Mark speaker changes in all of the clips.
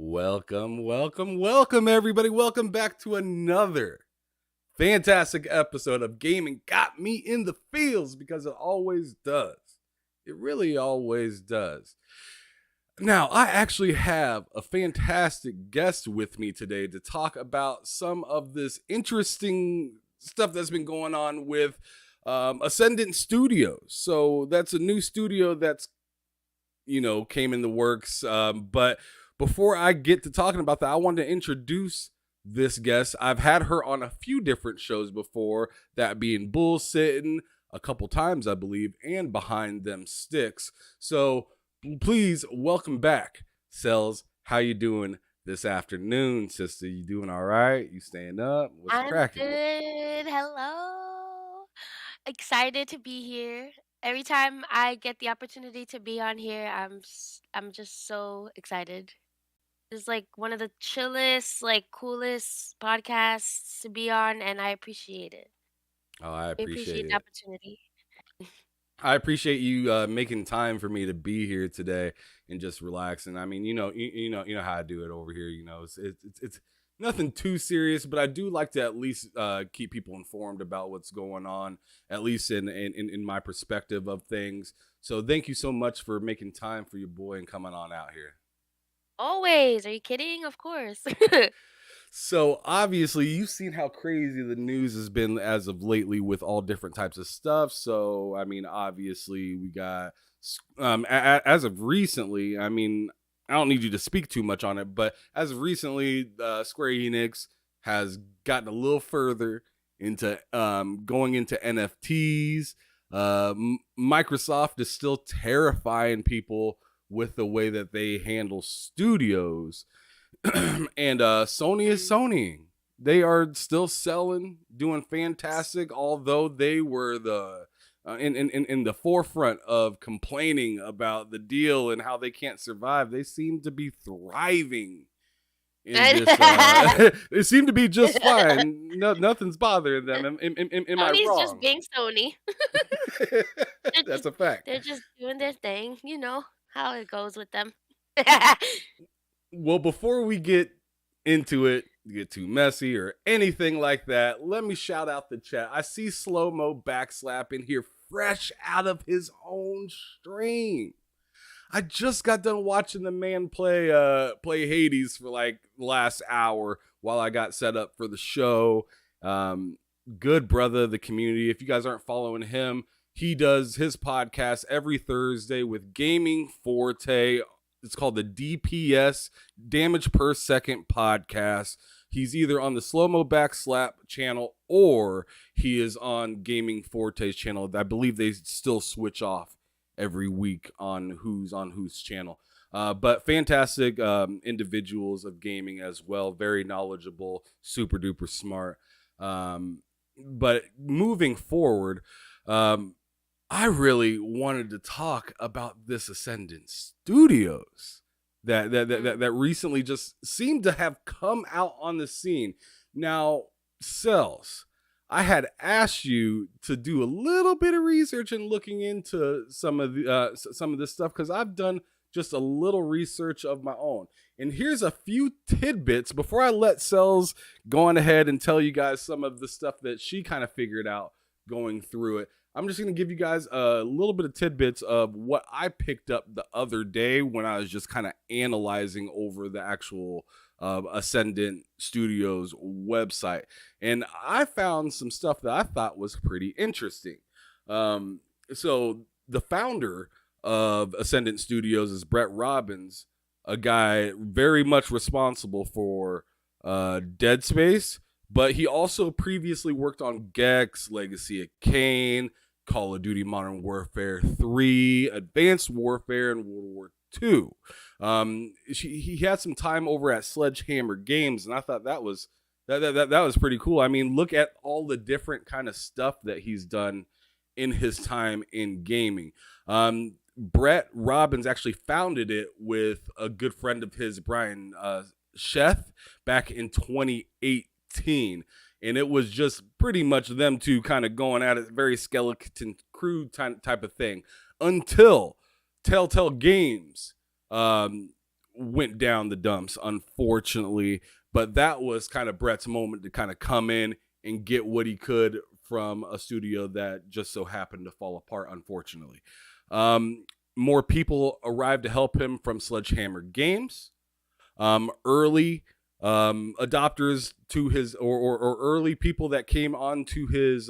Speaker 1: Welcome, everybody. Welcome back to another fantastic episode of Gaming Got Me in the Feels, because it always does. It really always does. Now, I actually have a fantastic guest with me today to talk about some of this interesting stuff that's been going on with Ascendant Studios. So that's a new studio that's came in the works. But before I get to talking about that, I wanted to introduce this guest. I've had her on a few different shows before, that being Bullsitting a couple times, I believe, and Behind Them Sticks. So please welcome back, Cells. How you doing this afternoon, sister? You doing all right? You staying up? What's
Speaker 2: I'm
Speaker 1: cracking?
Speaker 2: good. Hello. Excited to be here. Every time I get the opportunity to be on here, I'm just so excited. It's like one of the chillest, like coolest podcasts to be on, and I appreciate it.
Speaker 1: Oh, I
Speaker 2: I
Speaker 1: appreciate
Speaker 2: appreciate the
Speaker 1: it.
Speaker 2: opportunity.
Speaker 1: I appreciate you making time for me to be here today and just relaxing. I mean, you know how I do it over here. It's nothing too serious, but I do like to at least keep people informed about what's going on, at least in my perspective of things. So thank you so much for making time for your boy and coming on out here.
Speaker 2: Always. Are you kidding? Of course.
Speaker 1: So obviously you've seen how crazy the news has been as of lately with all different types of stuff. So I mean, obviously we got as of recently. I mean, I don't need you to speak too much on it, but as of recently, Square Enix has gotten a little further into going into NFTs. Microsoft is still terrifying people with the way that they handle studios. And Sony is
Speaker 2: Mm.
Speaker 1: Sonying. They are still selling, doing fantastic. Although they were the in the forefront of complaining about the deal and how they can't survive, they seem to be thriving in this. They seem to be just fine. No, nothing's bothering them. Am I
Speaker 2: Sony's just
Speaker 1: wrong?
Speaker 2: being Sony. They're
Speaker 1: That's
Speaker 2: just
Speaker 1: a fact.
Speaker 2: they're just doing their thing, how it goes with them.
Speaker 1: Well, before we get into it, get too messy or anything like that, let me shout out the chat. I see Slow Mo Backslap in here, fresh out of his own stream. I just got done watching the man play Hades for like the last hour while I got set up for the show. Good brother of the community. If you guys aren't following him, he does his podcast every Thursday with Gaming Forte. It's called the DPS, Damage Per Second Podcast. He's either on the Slow Mo Backslap channel or he is on Gaming Forte's channel. I believe they still switch off every week on whose channel. But fantastic individuals of gaming as well. Very knowledgeable, super duper smart. But moving forward, I really wanted to talk about this Ascendant Studios that recently just seemed to have come out on the scene. Now, Cells, I had asked you to do a little bit of research and looking into some of this stuff, because I've done just a little research of my own. And here's a few tidbits before I let Cells go on ahead and tell you guys some of the stuff that she kind of figured out going through it. I'm just going to give you guys a little bit of tidbits of what I picked up the other day when I was just kind of analyzing over the actual Ascendant Studios website. And I found some stuff that I thought was pretty interesting. So the founder of Ascendant Studios is Brett Robbins, a guy very much responsible for Dead Space, but he also previously worked on Gex, Legacy of Kain, Call of Duty Modern Warfare 3, Advanced Warfare, and World War II. He had some time over at Sledgehammer Games, and I thought that was pretty cool. I mean, look at all the different kind of stuff that he's done in his time in gaming. Brett Robbins actually founded it with a good friend of his, Brian Sheth, back in 2018. And it was just pretty much them two kind of going at it, very skeleton crew type of thing, until Telltale Games went down the dumps, unfortunately. But that was kind of Brett's moment to kind of come in and get what he could from a studio that just so happened to fall apart, unfortunately. More people arrived to help him from Sledgehammer Games. Early adopters to his or early people that came onto his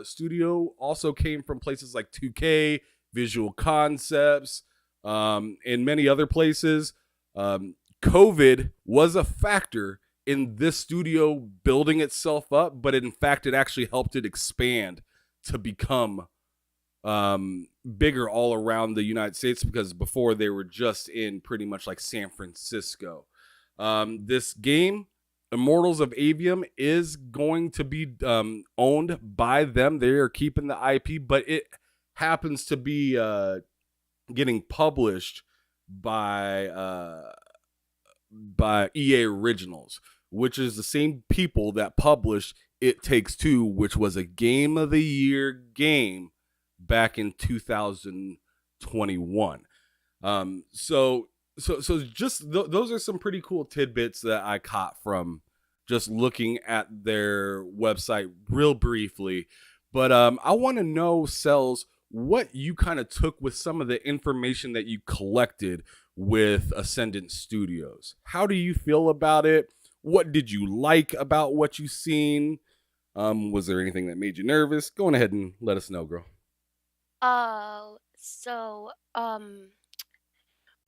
Speaker 1: studio also came from places like 2K, Visual Concepts, and many other places. COVID was a factor in this studio building itself up, but in fact, it actually helped it expand to become bigger all around the United States, because before they were just in pretty much like San Francisco. This game, Immortals of Avium, is going to be owned by them. They are keeping the IP, but it happens to be getting published by EA Originals, which is the same people that published It Takes Two, which was a Game of the Year game back in 2021. So just those are some pretty cool tidbits that I caught from just looking at their website real briefly. But I want to know, Cells, what you kind of took with some of the information that you collected with Ascendant Studios. How do you feel about it? What did you like about what you seen? Was there anything that made you nervous? Go on ahead and let us know, girl.
Speaker 2: So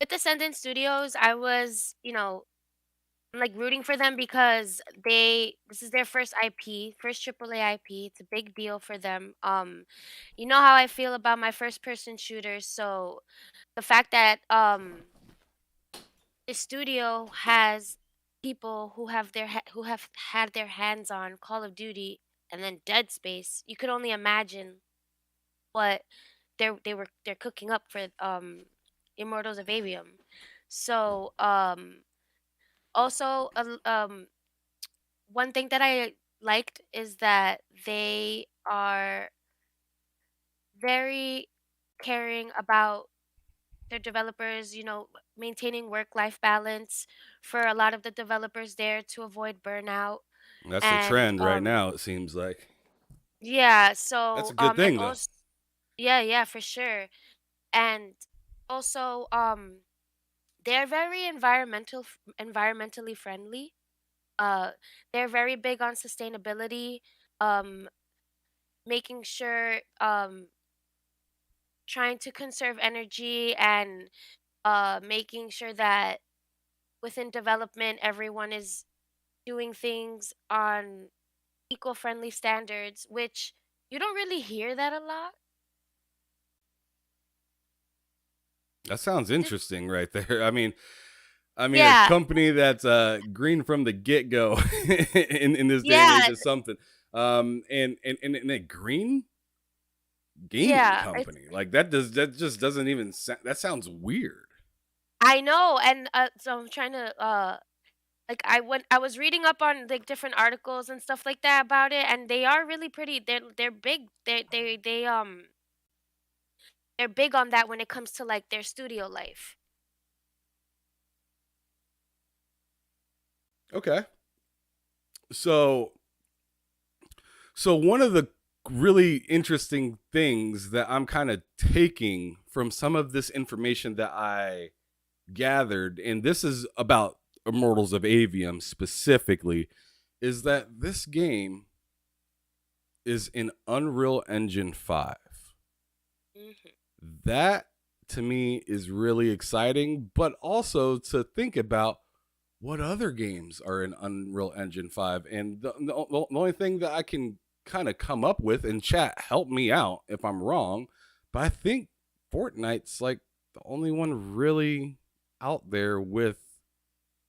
Speaker 2: with Ascendant Studios, I was, I'm like rooting for them because this is their first IP, first AAA IP. It's a big deal for them. You know how I feel about my first person shooters, so the fact that the studio has people who have had their hands on Call of Duty and then Dead Space, you could only imagine what they're cooking up for Immortals of Avium. So also one thing that I liked is that they are very caring about their developers, maintaining work-life balance for a lot of the developers there to avoid burnout.
Speaker 1: That's the
Speaker 2: And
Speaker 1: trend right now, it seems like.
Speaker 2: yeah,
Speaker 1: That's
Speaker 2: so
Speaker 1: a good
Speaker 2: and
Speaker 1: thing, though.
Speaker 2: also yeah, for sure. And also they're very environmentally friendly. Uh they're very big on sustainability, um making sure trying to conserve energy and making sure that within development everyone is doing things on eco-friendly standards, which you don't really hear that a lot.
Speaker 1: That sounds
Speaker 2: Did,
Speaker 1: interesting right there. I mean, a
Speaker 2: yeah,
Speaker 1: company that's green from the get go in this day and age
Speaker 2: yeah,
Speaker 1: is something. And a green gaming
Speaker 2: yeah.
Speaker 1: company like that just doesn't even that sounds weird.
Speaker 2: I know, and so I'm trying to like I was reading up on like different articles and stuff like that about it, and they are really pretty. They're big. They're big on that when it comes to like their studio life.
Speaker 1: Okay, so one of the really interesting things that I'm kind of taking from some of this information that I gathered, and this is about Immortals of Avium specifically, is that this game is in Unreal Engine 5.
Speaker 2: Hmm.
Speaker 1: That to me is really exciting, but also to think about what other games are in Unreal Engine 5. And the only thing that I can kind of come up with, and chat, help me out if I'm wrong, but I think Fortnite's like the only one really out there with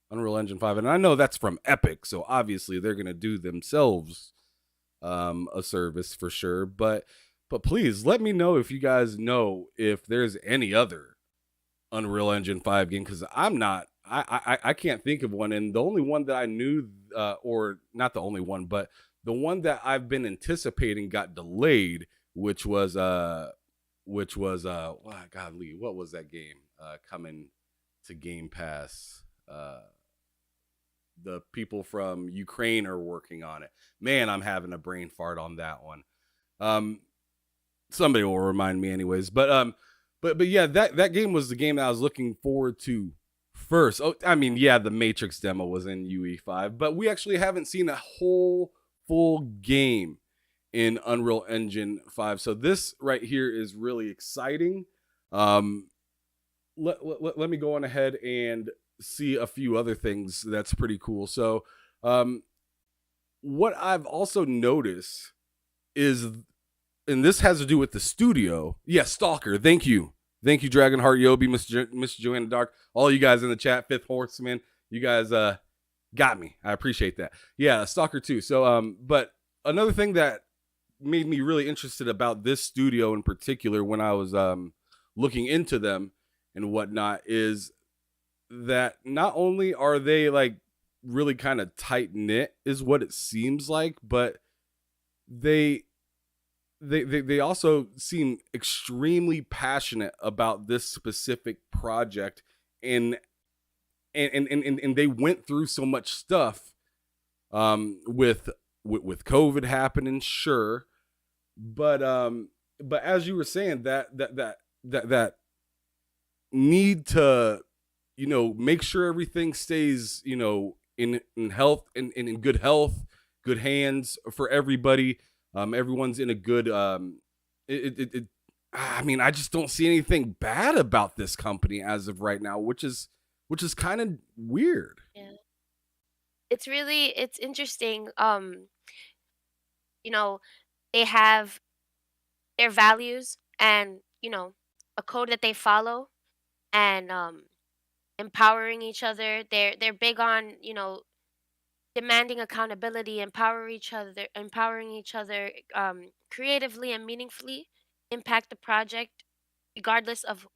Speaker 1: Unreal Engine 5. And I know that's from Epic, so obviously they're going to do themselves a service for sure. But please let me know if you guys know if there's any other Unreal Engine 5 game, because I can't think of one. And the only one that I knew, or not the only one, but the one that I've been anticipating got delayed, which was God Lee, what was that game coming to Game Pass? Uh, the people from Ukraine are working on it. Man, I'm having a brain fart on that one. Um, Somebody will remind me, anyways. But yeah, that game was the game that I was looking forward to first. Oh, I mean, yeah, the Matrix demo was in UE5, but we actually haven't seen a whole full game in Unreal Engine 5. So this right here is really exciting. Um, let me go on ahead and see a few other things that's pretty cool. So, um, what I've also noticed is, and this has to do with the studio. Yeah, Stalker. Thank you. Thank you, Dragonheart, Yobi, Miss Joanna Dark, all you guys in the chat, Fifth Horseman. You guys got me. I appreciate that. Yeah, Stalker too. So but another thing that made me really interested about this studio in particular when I was looking into them and whatnot is that not only are they like really kind of tight knit is what it seems like, but they they also seem extremely passionate about this specific project, and and they went through so much stuff with COVID happening, sure, but as you were saying, that need to, you know, make sure everything stays, you know, in health, in good health, good hands for everybody. Everyone's in a good it I mean, I just don't see anything bad about this company as of right now, which is kind of weird.
Speaker 2: Yeah. It's interesting. You know, they have their values and, you know, a code that they follow, and empowering each other. They're big on, you know, demanding accountability, empowering each other creatively and meaningfully impact the project regardless of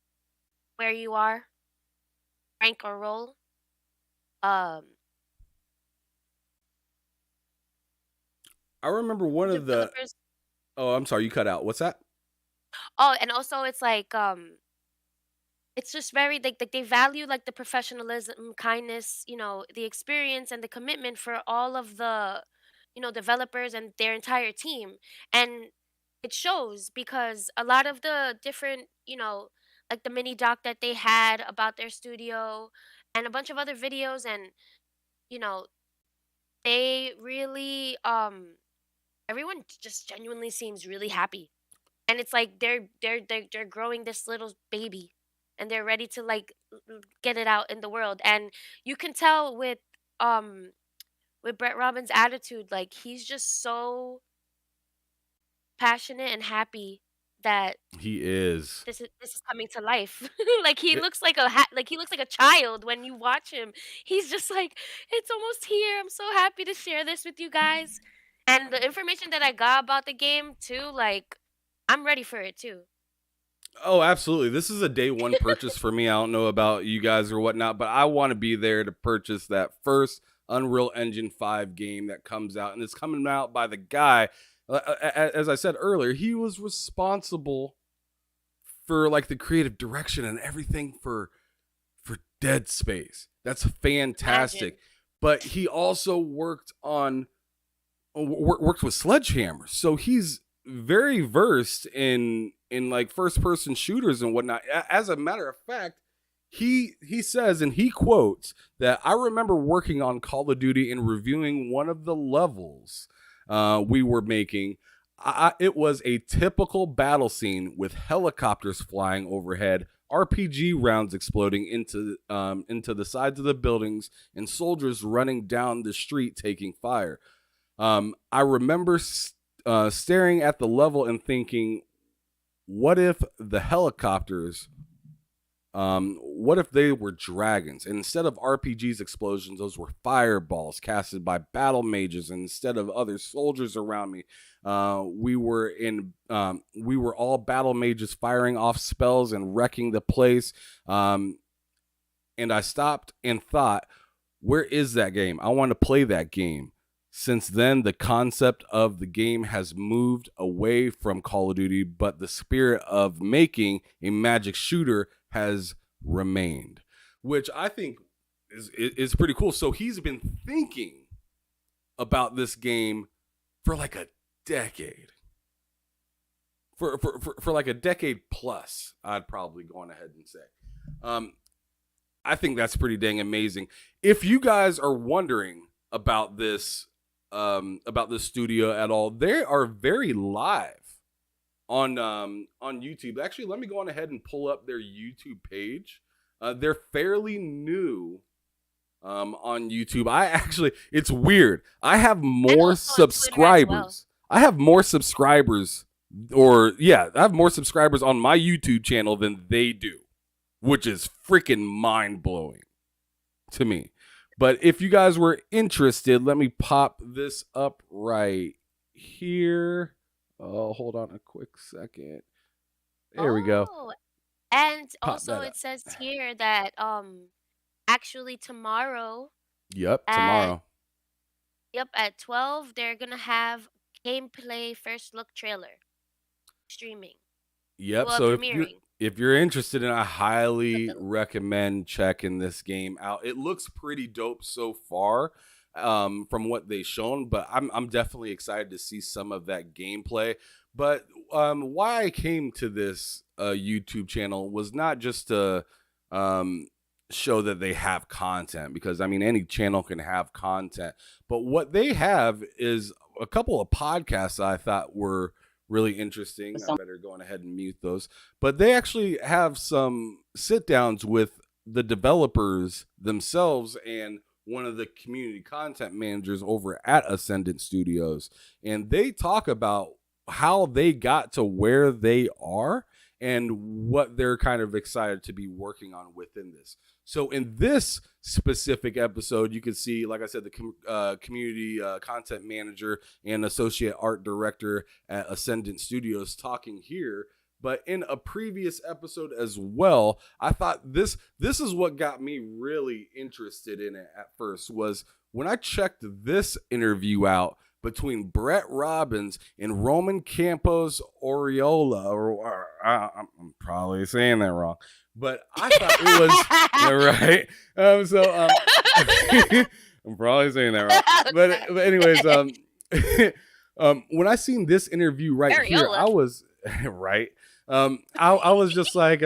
Speaker 2: where you are, rank or role. Um
Speaker 1: I remember one of the
Speaker 2: Developers.
Speaker 1: oh, I'm sorry, you cut out. What's that?
Speaker 2: Oh, and also it's like it's just very like they value like the professionalism, kindness, you know, the experience and the commitment for all of the, you know, developers and their entire team. And it shows because a lot of the different, you know, like the mini doc that they had about their studio and a bunch of other videos, and you know, they really everyone just genuinely seems really happy, and it's like they're growing this little baby, and they're ready to like get it out in the world. And you can tell um with Brett Robbins' attitude, like he's just so passionate and happy that
Speaker 1: He is.
Speaker 2: this is coming to life. Like he
Speaker 1: It,
Speaker 2: looks like like he looks like a child when you watch him. He's just like, it's almost here. I'm so happy to share this with you guys. And the information that I got about the game too, like I'm ready for it too.
Speaker 1: oh, absolutely. This is a day one purchase for me. I don't know about you guys or whatnot, but I want to be there to purchase that first Unreal Engine 5 game that comes out. And it's coming out by the guy, as I said earlier, he was responsible for like the creative direction and everything for Dead Space. That's
Speaker 2: Imagine.
Speaker 1: fantastic. But he also worked on worked with Sledgehammer, so he's very versed in like first person shooters and whatnot. As a matter of fact, he says, and he quotes that I remember working on Call of Duty and reviewing one of the levels we were making. It was a typical battle scene with helicopters flying overhead, RPG rounds exploding into the sides of the buildings, and soldiers running down the street taking fire. I remember staring at the level and thinking, what if the helicopters, what if they were dragons? And instead of RPGs explosions, those were fireballs casted by battle mages. And instead of other soldiers around me, we were all battle mages firing off spells and wrecking the place. And I stopped and thought, where is that game? I want to play that game. Since then, the concept of the game has moved away from Call of Duty, but the spirit of making a magic shooter has remained, which I think is pretty cool. So he's been thinking about this game for like a decade. For like a decade plus, I'd probably go on ahead and say. I think that's pretty dang amazing. If you guys are wondering about this studio at all, they are very live on YouTube. Actually, let me go on ahead and pull up their YouTube page. They're fairly new on YouTube. It's weird. I have
Speaker 2: And
Speaker 1: more
Speaker 2: also on Twitter as well.
Speaker 1: subscribers. I have more subscribers, I have more subscribers on my YouTube channel than they do, which is freaking mind blowing to me. But if you guys were interested, let me pop this up right here. Oh, hold on a quick second. There we go.
Speaker 2: Oh, and
Speaker 1: Pop
Speaker 2: also
Speaker 1: that up.
Speaker 2: it says here that actually tomorrow
Speaker 1: Yep,
Speaker 2: at
Speaker 1: tomorrow.
Speaker 2: yep, at 12 they're gonna have gameplay first look trailer streaming.
Speaker 1: Yep.
Speaker 2: Well,
Speaker 1: So
Speaker 2: premiering.
Speaker 1: if you're interested in, I
Speaker 2: What
Speaker 1: highly
Speaker 2: the
Speaker 1: recommend checking this game out. It looks pretty dope so far, from what they've shown, but I'm definitely excited to see some of that gameplay. But why I came to this YouTube channel was not just to show that they have content, because I mean any channel can have content, but what they have is a couple of podcasts I thought were really interesting. I better go on ahead and mute those. But they actually have some sit downs with the developers themselves and one of the community content managers over at Ascendant Studios. And they talk about how they got to where they are and what they're kind of excited to be working on within this. So in this specific episode, you can see, like I said, the community content manager and associate art director at Ascendant Studios talking here. But in a previous episode as well, I thought this is what got me really interested in it at first, was when I checked this interview out between Brett Robbins and Roman Campos Oriola, or I'm probably saying that wrong, but I thought it was right. I'm probably saying that wrong, but anyways, when I seen this interview right here,
Speaker 2: Ariola.
Speaker 1: I was right. I was just like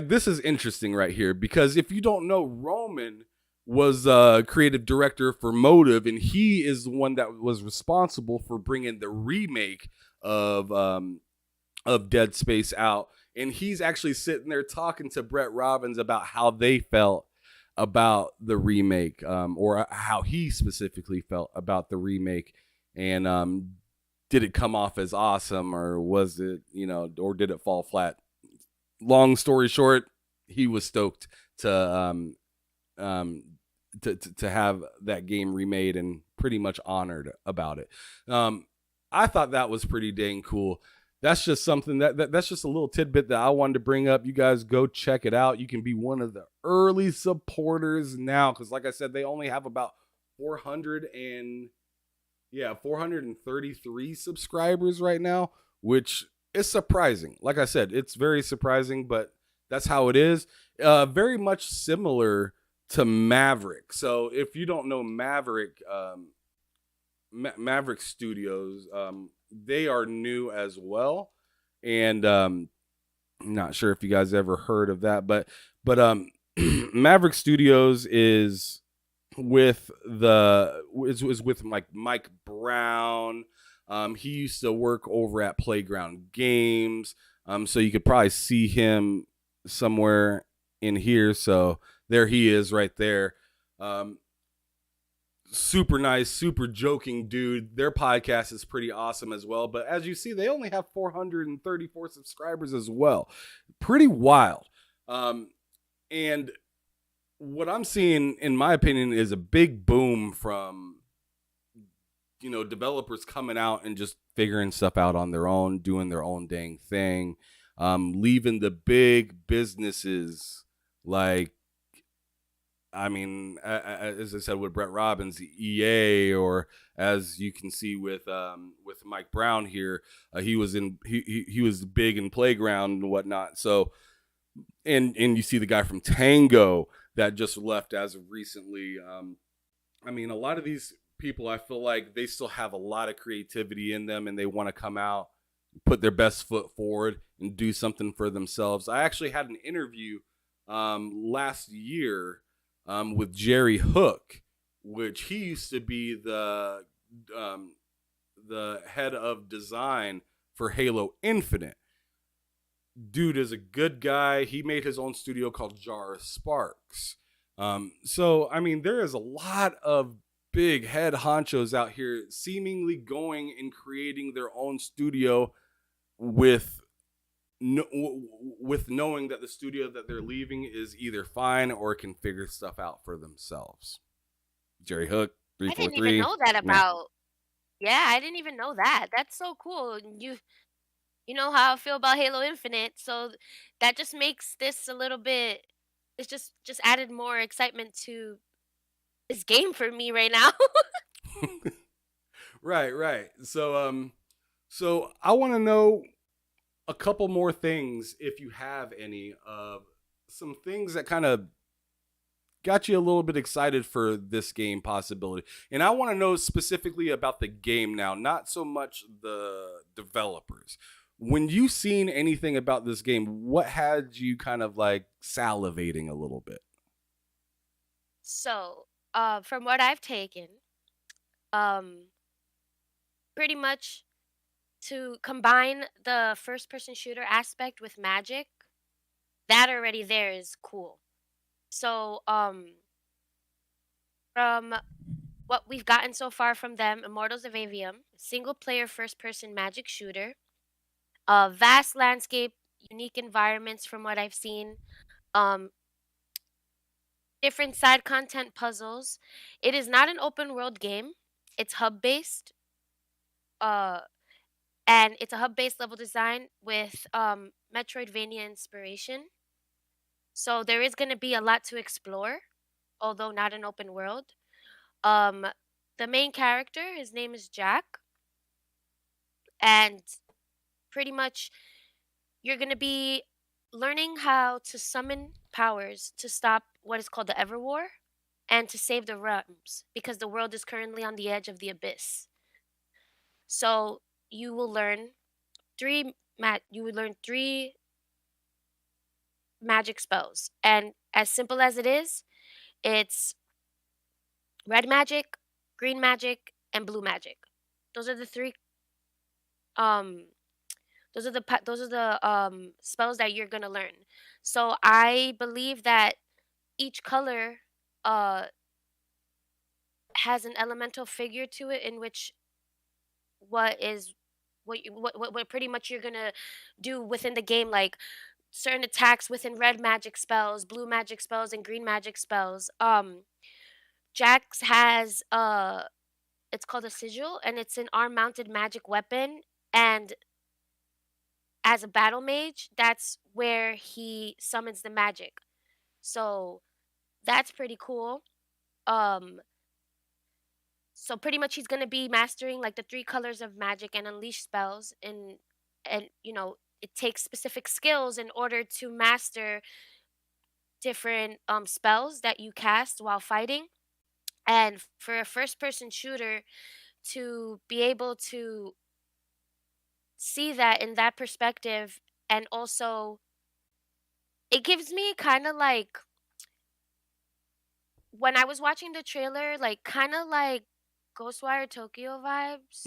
Speaker 1: this is interesting right here, because if you don't know, Roman was creative director for Motive, and he is the one that was responsible for bringing the remake of Dead Space out. And he's actually sitting there talking to Brett Robbins about how they felt about the remake, or how he specifically felt about the remake, and did it come off as awesome, or was it, or did it fall flat? Long story short, he was stoked to have that game remade, and pretty much honored about it. I thought that was pretty dang cool. That's just something that's just a little tidbit that I wanted to bring up. You guys go check it out. You can be one of the early supporters now, because like I said, they only have about 433 subscribers right now, which is surprising. Like I said, it's very surprising, but that's how it is. Very much similar to Maverick. So if you don't know Maverick, Maverick Studios, they are new as well, and I'm not sure if you guys ever heard of that, but Maverick Studios is with like Mike Brown. He used to work over at Playground Games, so you could probably see him somewhere in here. So there he is right there. Super nice, super joking dude. Their podcast is pretty awesome as well. But as you see, they only have 434 subscribers as well. Pretty wild. And what I'm seeing, in my opinion, is a big boom from, developers coming out and just figuring stuff out on their own, doing their own dang thing, leaving the big businesses like, as I said, with Brett Robbins, EA, or as you can see with Mike Brown here, he was big in Playground and whatnot. So, and you see the guy from Tango that just left as of recently. I mean, a lot of these people, I feel like they still have a lot of creativity in them, and they want to come out, put their best foot forward, and do something for themselves. I actually had an interview last year with Jerry Hook, which he used to be um, the head of design for Halo Infinite. Dude is a good guy. He made his own studio called Jar of Sparks. So I mean, there is a lot of big head honchos out here seemingly going and creating their own studio with no, with knowing that the studio that they're leaving is either fine or can figure stuff out for themselves. Jerry Hook,
Speaker 2: I didn't even
Speaker 1: 343.
Speaker 2: know that
Speaker 1: Yeah.
Speaker 2: about. Yeah, I didn't even know that. That's so cool. You know how I feel about Halo Infinite, so that just makes this a little bit. It's just added more excitement to this game for me right now.
Speaker 1: Right, right. So I want to know a couple more things, if you have any, of some things that kind of got you a little bit excited for this game possibility. And I want to know specifically about the game now, not so much the developers. When you seen anything about this game, what had you kind of like salivating a little bit?
Speaker 2: So, from what I've taken, um, pretty much to combine the first person shooter aspect with magic, that already there is cool. So, from what we've gotten so far from them, Immortals of Avium, single player first person magic shooter, vast landscape, unique environments from what I've seen, um, different side content puzzles. It is not an open world game. It's hub based. Uh, and it's a hub based level design with Metroidvania inspiration. So there is going to be a lot to explore, although not an open world. Um, the main character, his name is Jack, and pretty much you're going to be learning how to summon powers to stop what is called the Ever War and to save the realms because the world is currently on the edge of the abyss. So you will learn you will learn three magic spells, and as simple as it is, it's red magic, green magic, and blue magic. Those are the three um those are the spells that you're going to learn. So I believe that each color uh has an elemental figure to it in which what is what pretty much you're going to do within the game, like certain attacks within red magic spells, blue magic spells, and green magic spells. Jax has it's called a sigil, and it's an arm mounted magic weapon, and as a battle mage, that's where he summons the magic. So that's pretty cool. Um, so pretty much he's gonna be mastering like the three colors of magic and unleash spells, and it takes specific skills in order to master different spells that you cast while fighting. And for a first person shooter to be able to see that in that perspective, and also it gives me kind of like when I was watching the trailer, like kind of like Ghostwire Tokyo vibes,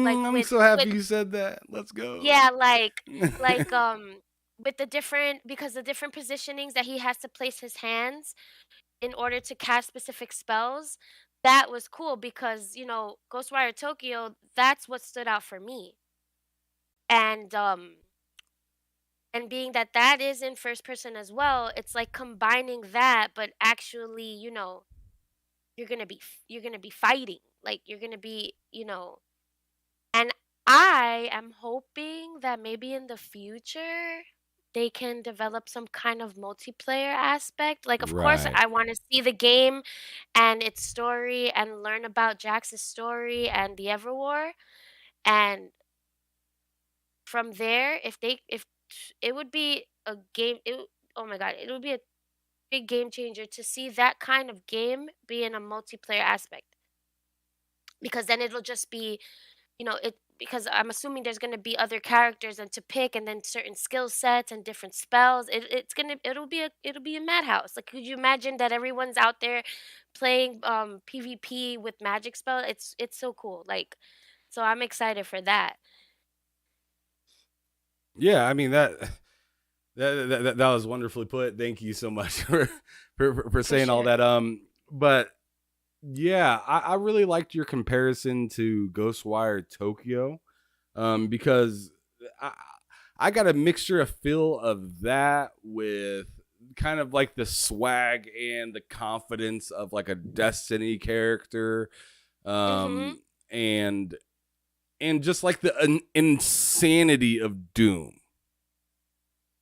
Speaker 2: like
Speaker 1: I'm so
Speaker 2: with
Speaker 1: happy you said that. Let's go.
Speaker 2: yeah, like with the different because the different positionings that he has to place his hands in order to cast specific spells. That was cool because Ghostwire Tokyo, that's what stood out for me. And being that that is in first person as well, it's like combining that, but actually, you're gonna be fighting, like you're gonna be, and I am hoping that maybe in the future they can develop some kind of multiplayer aspect. Like, of course,
Speaker 1: Right.
Speaker 2: I want to see the game and its story and learn about Jax's story and the Everwar, and from there, if it would be a game, oh my god, it would be a big game changer to see that kind of game be in a multiplayer aspect, because then it'll just be, it because I'm assuming there's gonna be other characters and to pick, and then certain skill sets and different spells. It'll be a madhouse. Like, could you imagine that everyone's out there playing PvP with magic spell? It's so cool. Like, so I'm excited for that.
Speaker 1: Yeah, I mean that was wonderfully put. Thank you so much for
Speaker 2: For
Speaker 1: saying all
Speaker 2: sure.
Speaker 1: that. But yeah, I really liked your comparison to Ghostwire Tokyo, because I I got a mixture of feel of that with kind of like the swag and the confidence of like a Destiny character,
Speaker 2: Mhm.
Speaker 1: um, and just like the insanity of Doom,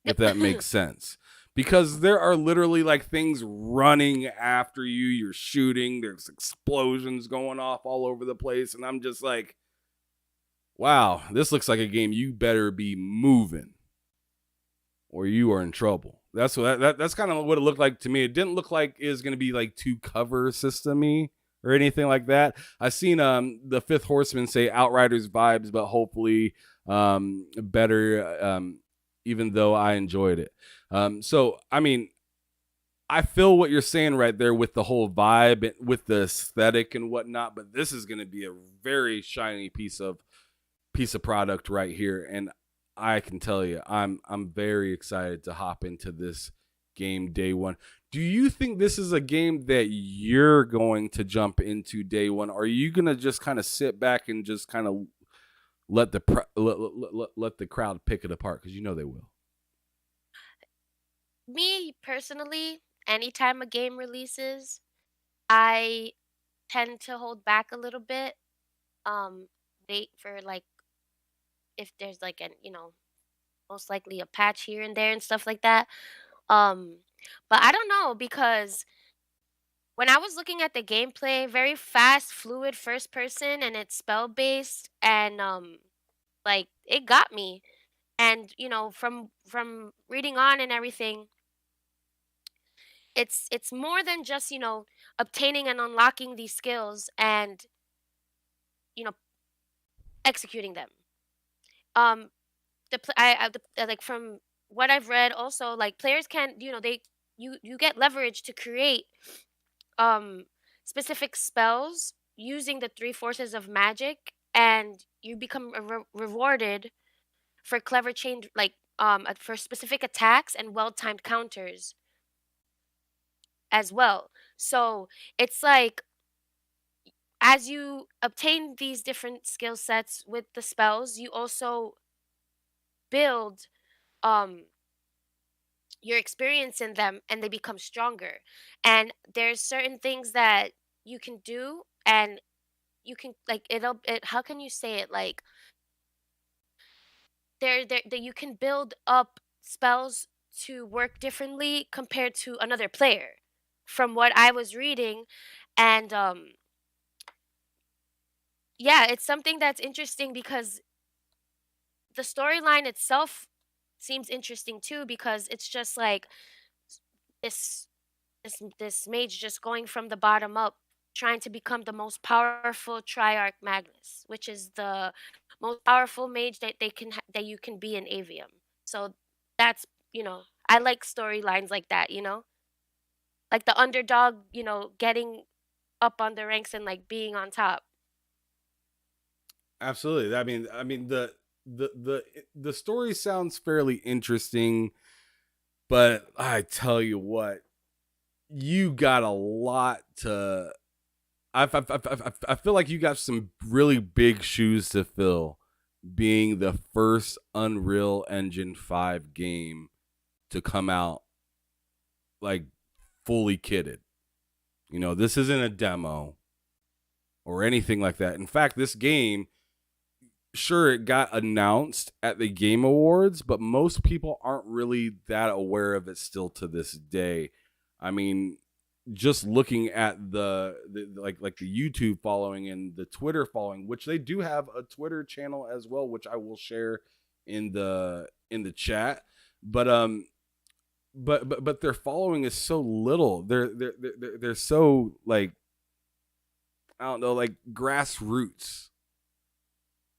Speaker 1: if that makes sense. Because there are literally like things running after you, you're shooting, there's explosions going off all over the place, and I'm just like, wow, this looks like a game you better be moving or you are in trouble. That's what that's kind of what it looked like to me. It didn't look like it was going to be like too cover systemy or anything like that. I seen the Fifth Horseman say Outriders vibes, but hopefully better. Even though I enjoyed it. So I mean, I feel what you're saying right there with the whole vibe, with the aesthetic and whatnot. But this is going to be a very shiny piece of product right here, and I can tell you, I'm very excited to hop into this game day one. Do you think this is a game that you're going to jump into day one? Or are you gonna just kind of sit back and just kind of let let the crowd pick it apart? Because you know they will.
Speaker 2: Me personally, anytime a game releases, I tend to hold back a little bit. Um, wait for, like, if there's like an, most likely a patch here and there and stuff like that. Um, but I don't know, because when I was looking at the gameplay, very fast, fluid first person, and it's spell based, and like, it got me. And from reading on and everything, it's more than just, obtaining and unlocking these skills and, you know executing them. Um, like, from what I've read, also, like, players can, you get leverage to create um specific spells using the three forces of magic, and you become rewarded for clever change, like, for specific attacks and well-timed counters as well. So it's like, as you obtain these different skill sets with the spells, you also build um your experience in them, and they become stronger. And there's certain things that you can do, and you can, like, how can you say it, like, there that you can build up spells to work differently compared to another player, from what I was reading. And yeah, it's something that's interesting, because the storyline itself seems interesting too, because it's just like, this this mage just going from the bottom up, trying to become the most powerful Triarch Magnus, which is the most powerful mage that you can be in Avium. So that's, I like storylines like that, like the underdog, getting up on the ranks and, like, being on top.
Speaker 1: Absolutely. I mean the story sounds fairly interesting, but I tell you what, you got a lot to. I feel like you got some really big shoes to fill, being the first Unreal Engine 5 game to come out like fully kitted. You know, this isn't a demo or anything like that. In fact, this game, sure, it got announced at the Game Awards, but most people aren't really that aware of it still to this day. I mean, just looking at like the YouTube following and the Twitter following, which they do have a Twitter channel as well, which I will share in the chat. But but their following is so little. They're so like, I don't know, like grassroots,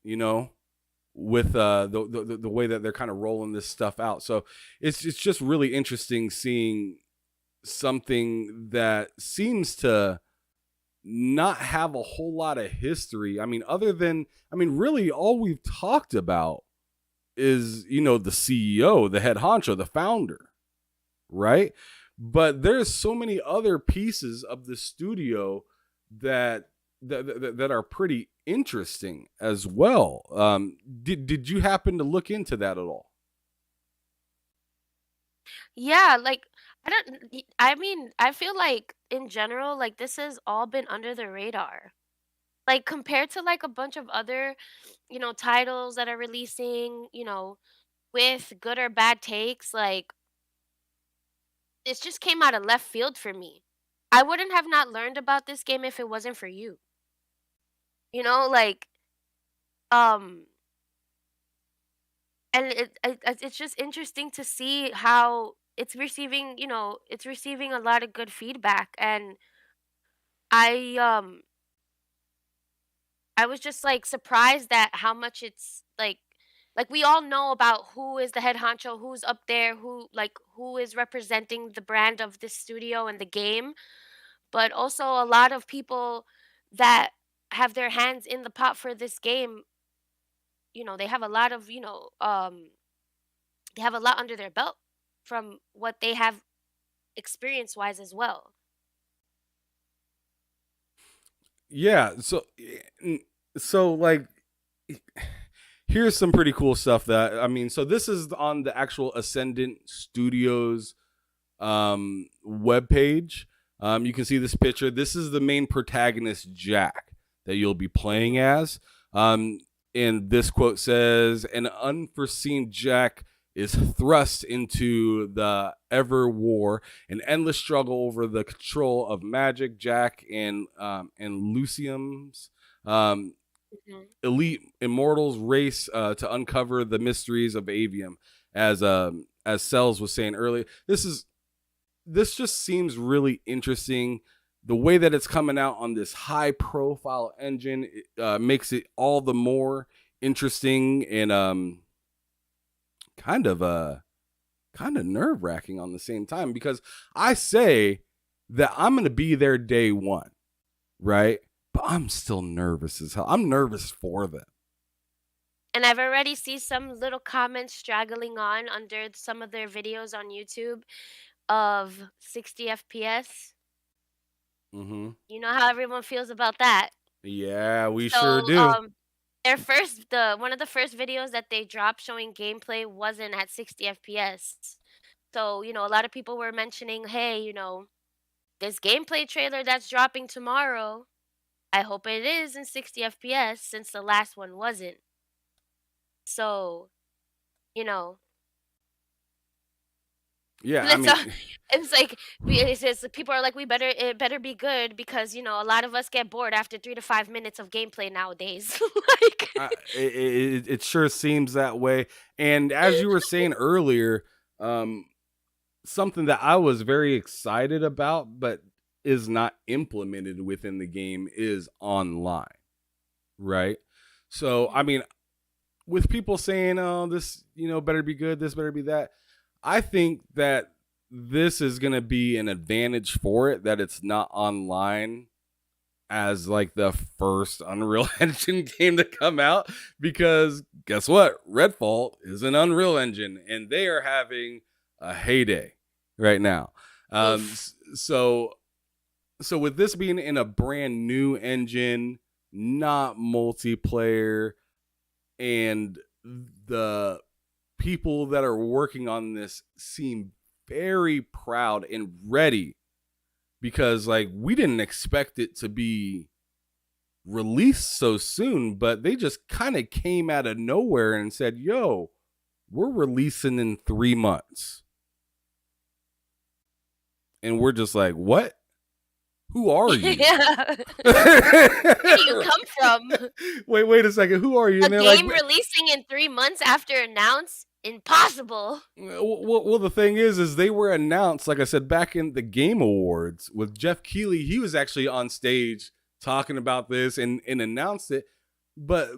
Speaker 1: you know, with the way that they're kind of rolling this stuff out. So it's just really interesting seeing something that seems to not have a whole lot of history. I mean, other than, I mean, really all we've talked about is, you know, the CEO, the head honcho, the founder, right? But there's so many other pieces of the studio that that are pretty interesting as well. Did you happen to look into that at all?
Speaker 2: Yeah, like I mean, I feel like in general, like this has all been under the radar. Like compared to like a bunch of other, titles that are releasing, with good or bad takes, like this just came out of left field for me. I wouldn't have not learned about this game if it wasn't for you. Like um and it's just interesting to see how it's receiving a lot of good feedback. And I um I was just like surprised at how much it's like we all know about who is the head honcho, who's up there, who is representing the brand of this studio and the game, but also a lot of people that have their hands in the pot for this game, they have a lot of, they have a lot under their belt from what they have experience wise as well.
Speaker 1: Yeah, so like, here's some pretty cool stuff that, I mean, so this is on the actual Ascendant Studios webpage. You can see this picture. This is the main protagonist, Jack, that you'll be playing as. And this quote says, "An unforeseen Jack is thrust into the ever war, an endless struggle over the control of magic. Jack and Lucium's
Speaker 2: Mhm.
Speaker 1: elite immortals race to uncover the mysteries of Avium." As Cells was saying earlier, this just seems really interesting. The way that it's coming out on this high profile engine makes it all the more interesting, and kind of kind of nerve wracking on the same time, because I say that I'm going to be there day one, right? But I'm still nervous as hell. I'm nervous for them.
Speaker 2: And I've already seen some little comments straggling on under some of their videos on YouTube of 60 FPS.
Speaker 1: Mm-hmm.
Speaker 2: You know how everyone feels about that.
Speaker 1: Yeah, we sure
Speaker 2: So,
Speaker 1: do.
Speaker 2: their first the one of the first videos that they dropped showing gameplay wasn't at 60 FPS. So, a lot of people were mentioning, "Hey, this gameplay trailer that's dropping tomorrow, I hope it is in 60 FPS since the last one wasn't." So, you know,
Speaker 1: Yeah, I
Speaker 2: it's
Speaker 1: mean,
Speaker 2: a, it's like it's just, people are like, "We better it better be good," because a lot of us get bored after 3 to 5 minutes of gameplay nowadays. Like,
Speaker 1: it sure seems that way. And as you were saying earlier, um, something that I was very excited about, but is not implemented within the game, is online, right? So, I
Speaker 2: Mhm.
Speaker 1: mean, with people saying, "Oh, this, better be good, this better be that," I think that this is going to be an advantage for it, that it's not online as like the first Unreal Engine game to come out, because guess what? Redfall is an Unreal Engine and they are having a heyday right now.
Speaker 2: Oof.
Speaker 1: So with this being in a brand new engine, not multiplayer, and the people that are working on this seem very proud and ready, because like we didn't expect it to be released so soon, but they just kind of came out of nowhere and said, "Yo, we're releasing in 3 months." And we're just like, "What? Who are you?"
Speaker 2: Yeah. Where do you come from?
Speaker 1: Wait a second. Who are you?
Speaker 2: A
Speaker 1: And they're like,
Speaker 2: game releasing in 3 months after announce? impossible.
Speaker 1: Well, the thing is they were announced, like I said, back in the Game Awards with Jeff Keighley. He was actually on stage talking about this and announced it. But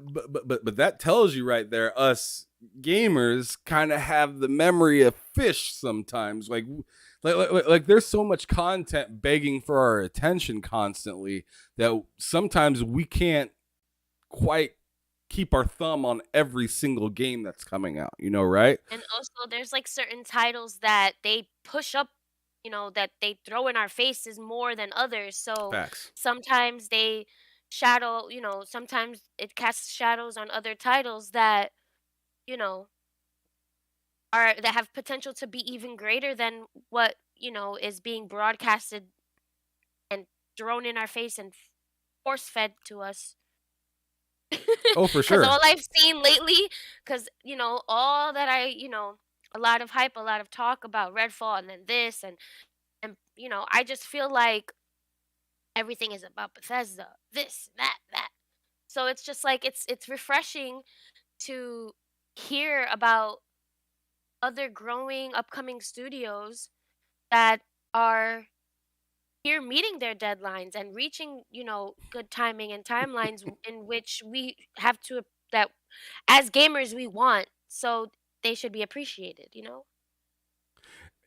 Speaker 1: that tells you right there, us gamers kind of have the memory of fish sometimes. Like there's so much content begging for our attention constantly that sometimes we can't quite keep our thumb on every single game that's coming out, right?
Speaker 2: And also there's like certain titles that they push up, that they throw in our faces more than others. So
Speaker 1: Facts.
Speaker 2: sometimes they sometimes it casts shadows on other titles that, you know, that have potential to be even greater than what, is being broadcasted and thrown in our face and force fed to us.
Speaker 1: Oh, for
Speaker 2: Because
Speaker 1: sure.
Speaker 2: all I've seen lately, because all that a lot of hype, a lot of talk about Redfall, and then this, and I just feel like everything is about Bethesda, this, that. So it's just like it's refreshing to hear about other growing upcoming studios that are here meeting their deadlines and reaching, good timing and timelines in which we have to that as gamers we want. So they should be appreciated.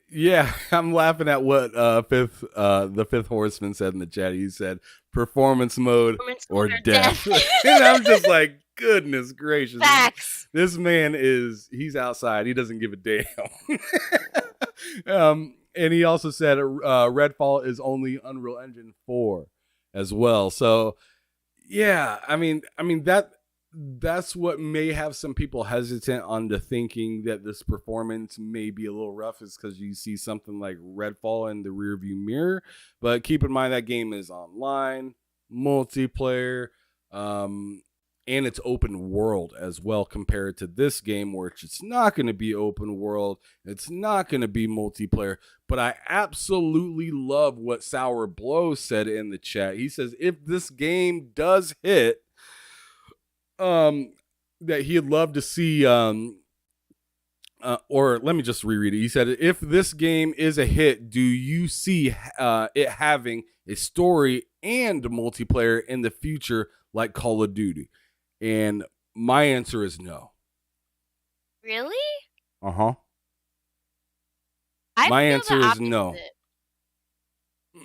Speaker 1: Yeah, I'm laughing at what the fifth horseman said in the chat. He said performance mode
Speaker 2: Performance
Speaker 1: or
Speaker 2: mode or death.
Speaker 1: death. And I'm just like, goodness gracious.
Speaker 2: Facts.
Speaker 1: This man he's outside. He doesn't give a damn. And he also said Redfall is only Unreal Engine 4 as well. So yeah, I mean that's what may have some people hesitant on the thinking that this performance may be a little rough is because you see something like Redfall in the rearview mirror. But keep in mind that game is online, multiplayer, and it's open world as well compared to this game, where it's not going to be open world, it's not going to be multiplayer. But I absolutely love what Sour Blow said in the chat. He says if this game does hit, that he'd love to see or let me just reread it. He said, if this game is a hit, do you see it having a story and multiplayer in the future like Call of Duty? And my answer is no.
Speaker 2: Really?
Speaker 1: Uh-huh.
Speaker 2: I
Speaker 1: My
Speaker 2: feel the
Speaker 1: answer is no.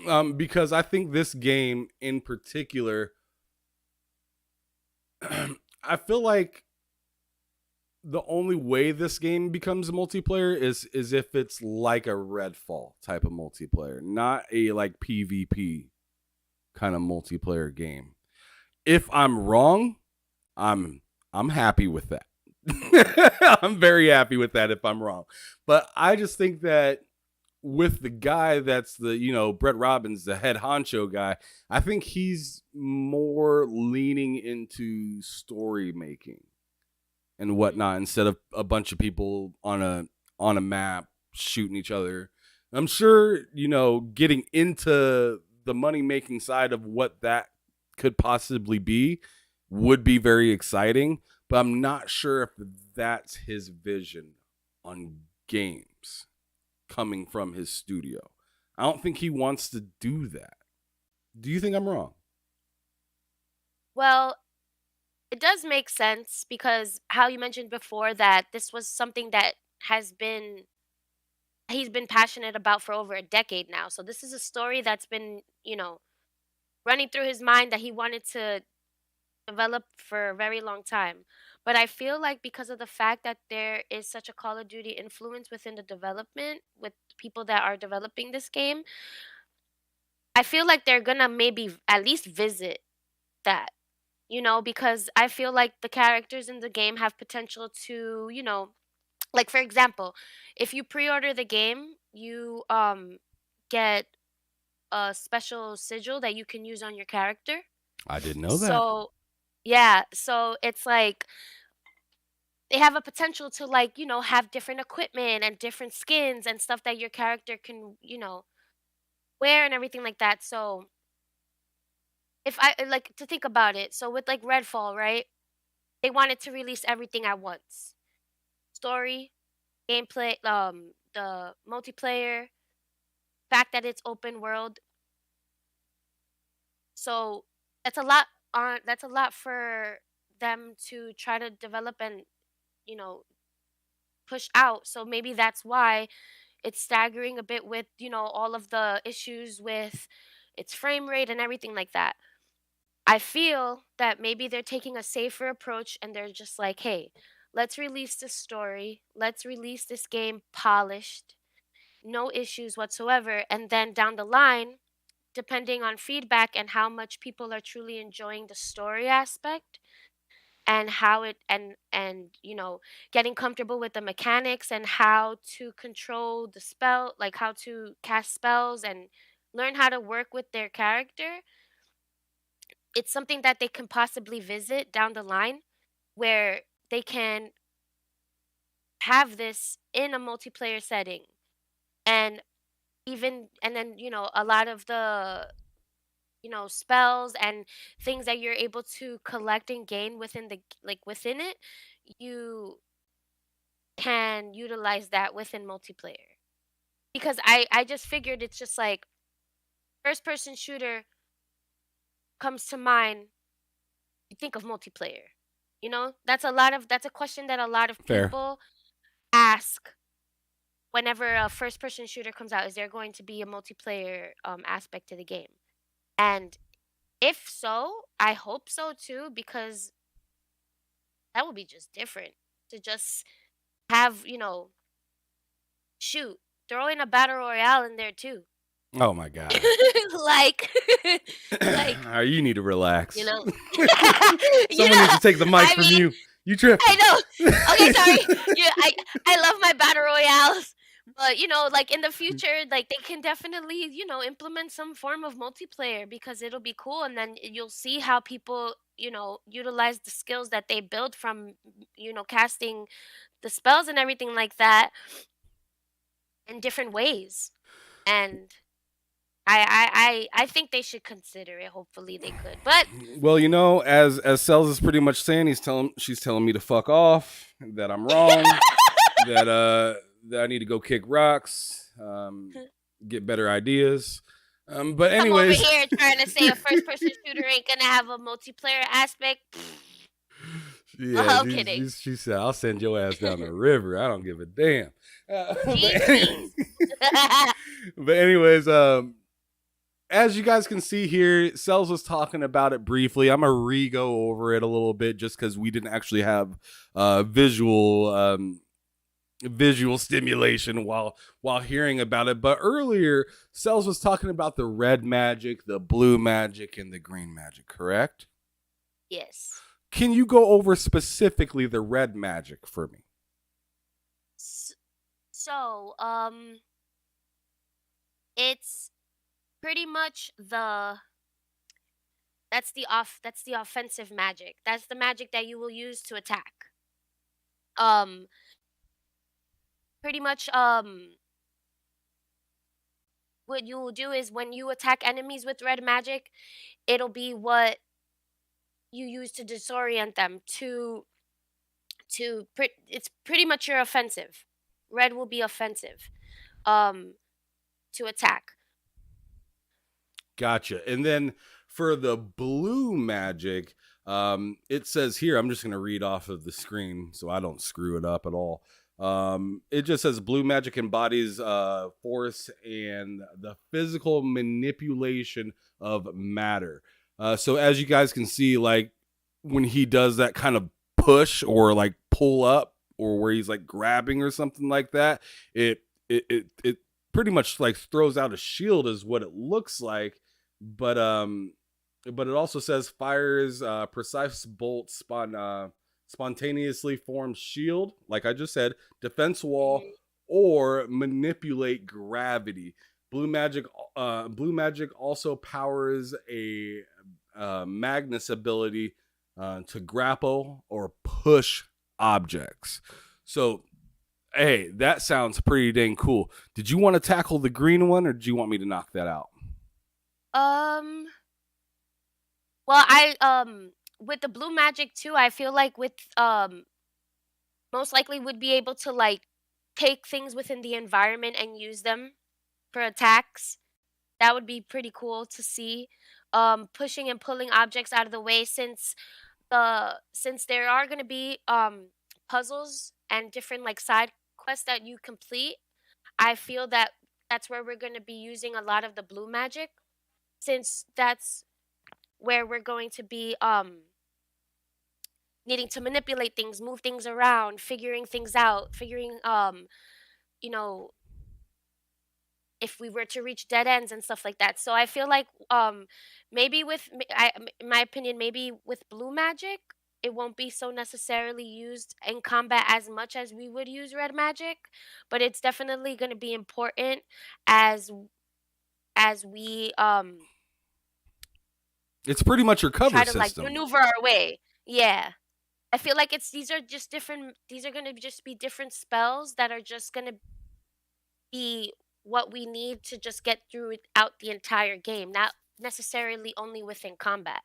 Speaker 2: opposite.
Speaker 1: Because I think this game in particular, I feel like the only way this game becomes multiplayer is if it's like a Redfall type of multiplayer, not a like PvP kind of multiplayer game. If I'm wrong, I'm happy with that. I'm very happy with that if I'm wrong. But I just think that with the guy that's Brett Robbins, the head honcho guy, I think he's more leaning into story making and whatnot instead of a bunch of people on a map shooting each other. I'm sure, getting into the money making side of what that could possibly be would be very exciting, but I'm not sure if that's his vision on games coming from his studio. I don't think he wants to do that. Do you think I'm wrong?
Speaker 2: Well, it does make sense because how you mentioned before that this was something that has been he's been passionate about for over a decade now. So this is a story that's been, running through his mind that he wanted to develop for a very long time. But I feel like because of the fact that there is such a Call of Duty influence within the development with people that are developing this game, I feel like they're gonna maybe at least visit that, because I feel like the characters in the game have potential to, like for example, if you pre-order the game, you get a special sigil that you can use on your character.
Speaker 1: I didn't know that.
Speaker 2: So, yeah, so it's like they have a potential to like, have different equipment and different skins and stuff that your character can, wear and everything like that. So, if I like to think about it, so with like Redfall, right? They wanted to release everything at once. Story, gameplay, the multiplayer, fact that it's open world. So that's a lot for them to try to develop and, you know, push out. So maybe that's why it's staggering a bit with, all of the issues with its frame rate and everything like that. I feel that maybe they're taking a safer approach and they're just like, hey, let's release this story. Let's release this game polished, no issues whatsoever. And then down the line, depending on feedback and how much people are truly enjoying the story aspect and how it and getting comfortable with the mechanics and how to control the spell, like how to cast spells and learn how to work with their character, it's something that they can possibly visit down the line where they can have this in a multiplayer setting. And and then, a lot of the, spells and things that you're able to collect and gain within within it, you can utilize that within multiplayer. Because I just figured it's just like first person shooter comes to mind, you think of multiplayer. That's a question that a lot of
Speaker 1: Fair.
Speaker 2: people ask whenever a first person shooter comes out. Is there going to be a multiplayer aspect to the game? And if so, I hope so too, because that would be just different to just have, shoot, throw in a battle royale in there too.
Speaker 1: Oh my god.
Speaker 2: like like,
Speaker 1: You need to
Speaker 2: you
Speaker 1: relax.
Speaker 2: know. you
Speaker 1: Someone needs
Speaker 2: know,
Speaker 1: to take the mic
Speaker 2: I
Speaker 1: from
Speaker 2: mean,
Speaker 1: you. You
Speaker 2: I
Speaker 1: tripping.
Speaker 2: know. Okay, sorry. Yeah, I love my battle royales, but like in the future, like they can definitely, implement some form of multiplayer because it'll be cool, and then you'll see how people, utilize the skills that they build from, casting the spells and everything like that in different ways. And I think they should consider it. Hopefully they could. But
Speaker 1: Well, as Cells is pretty much saying, she's telling me to fuck off, that I'm wrong, that I need to go kick rocks, get better ideas. But
Speaker 2: come over
Speaker 1: anyways,
Speaker 2: here trying to say a first person shooter ain't gonna have a multiplayer aspect.
Speaker 1: yeah,
Speaker 2: I'm kidding.
Speaker 1: she said I'll send your ass down the river. I don't give a damn. But,
Speaker 2: Jeez.
Speaker 1: but anyways, as you guys can see here, Cells was talking about it briefly. I'm gonna re-go over it a little bit just because we didn't actually have visual stimulation while hearing about it. But earlier, Cells was talking about the red magic, the blue magic, and the green magic. Correct?
Speaker 2: Yes.
Speaker 1: Can you go over specifically the red magic for me?
Speaker 2: So, it's pretty much that's the offensive magic. That's the magic that you will use to attack. Um, Pretty much, what you will do is when you attack enemies with red magic, it'll be what you use to disorient them it's pretty much your offensive. Red will be offensive. Um, to attack.
Speaker 1: Gotcha. And then for the blue magic, it says here, I'm just going to read off of the screen so I don't screw it up at all. It just says blue magic embodies force and the physical manipulation of matter. So as you guys can see, like when he does that kind of push or like pull up or where he's like grabbing or something like that, it pretty much like throws out a shield is what it looks like, but it also says fires precise bolt spontaneously formed shield, like I just said, defense wall,
Speaker 2: Mhm.
Speaker 1: or manipulate gravity. Blue magic also powers a Magnus ability to grapple or push objects. So, hey, that sounds pretty dang cool. Did you want to tackle the green one, or did you want me to knock that out?
Speaker 2: Um, well, I with the blue magic too, I feel like with most likely would be able to like take things within the environment and use them for attacks. That would be pretty cool to see. Pushing and pulling objects out of the way, since there are gonna be puzzles and different like side quests that you complete. I feel that that's where we're gonna be using a lot of the blue magic, since that's where we're going to be needing to manipulate things, move things around, figuring things out, figuring you know, if we were to reach dead ends and stuff like that. So I feel like maybe in my opinion, maybe with blue magic, it won't be so necessarily used in combat as much as we would use red magic, but it's definitely going to be important as we
Speaker 1: It's pretty much your cover
Speaker 2: try to like
Speaker 1: system.
Speaker 2: maneuver our way. Yeah. I feel like these are going to just be different spells that are just going to be what we need to just get through it out the entire game, not necessarily only within combat.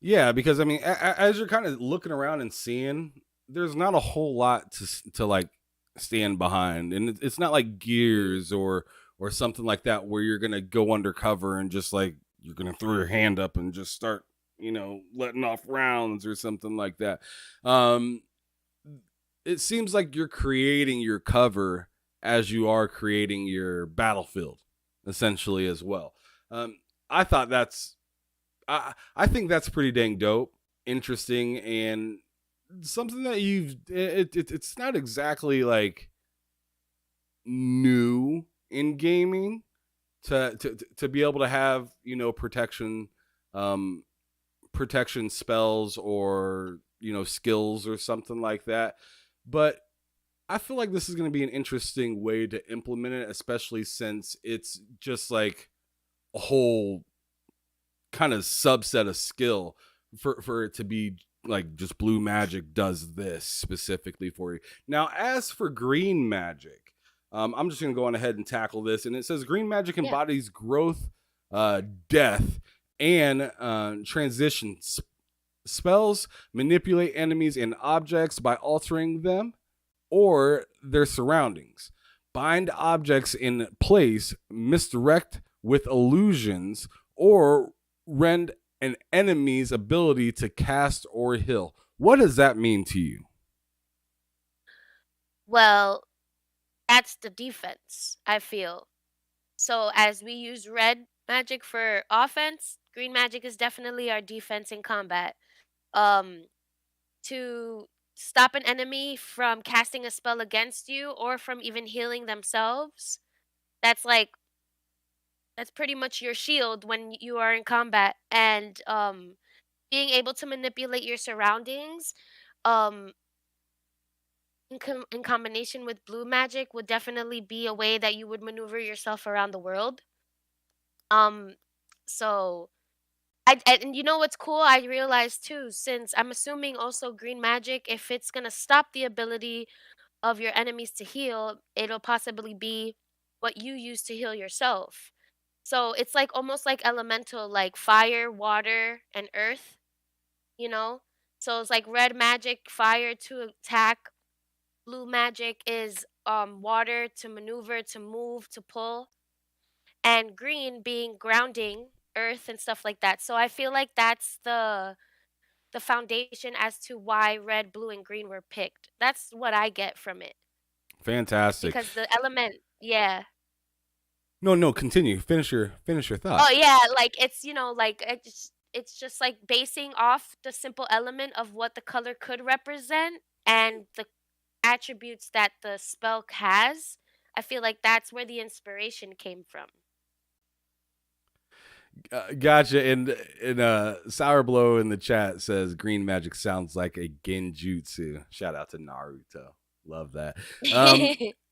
Speaker 1: Yeah, because I mean, as you're kind of looking around and seeing, there's not a whole lot to like stand behind, and it's not like Gears or something like that where you're gonna go undercover and just like you're gonna throw your hand up and just start, letting off rounds or something like that. Um, it seems like you're creating your cover as you are creating your battlefield, essentially as well. Um, I thought I think that's pretty dang dope, interesting, and something that it's not exactly like new in gaming to be able to have um protection spells or skills or something like that. But I feel like this is going to be an interesting way to implement it, especially since it's just like a whole kind of subset of skill for it to be like just blue magic does this specifically for you. Now, as for green magic, I'm just gonna go on ahead and tackle this, and it says green magic
Speaker 2: Yeah.
Speaker 1: embodies growth, death, and transition. Spells manipulate enemies and objects by altering them or their surroundings. Bind objects in place, misdirect with illusions, or rend an enemy's ability to cast or heal. What does that mean to you?
Speaker 2: Well, that's the defense, I feel. So as we use red magic for offense, green magic is definitely our defense in combat. Um to stop an enemy from casting a spell against you or from even healing themselves. That's like that's pretty much your shield when you are in combat, and being able to manipulate your surroundings um in combination with blue magic would definitely be a way that you would maneuver yourself around the world. Um so and you know what's cool? I realized too, since I'm assuming also green magic, if it's gonna stop the ability of your enemies to heal, it'll possibly be what you use to heal yourself. So it's like almost like elemental, like fire, water, and earth, you know? So it's like red magic, fire to attack, blue magic is water to maneuver, to move, to pull, and green being grounding, earth and stuff like that. So I feel like that's the foundation as to why red, blue, and green were picked. That's what I get from it.
Speaker 1: Fantastic.
Speaker 2: Because the element, yeah.
Speaker 1: No, no, continue. Finish your thought.
Speaker 2: Oh yeah, like it's like it's just like basing off the simple element of what the color could represent and the attributes that the spell has. I feel like that's where the inspiration came from.
Speaker 1: Gotcha. And Sour Blow in the chat says green magic sounds like a genjutsu. Shout out to Naruto. Love that.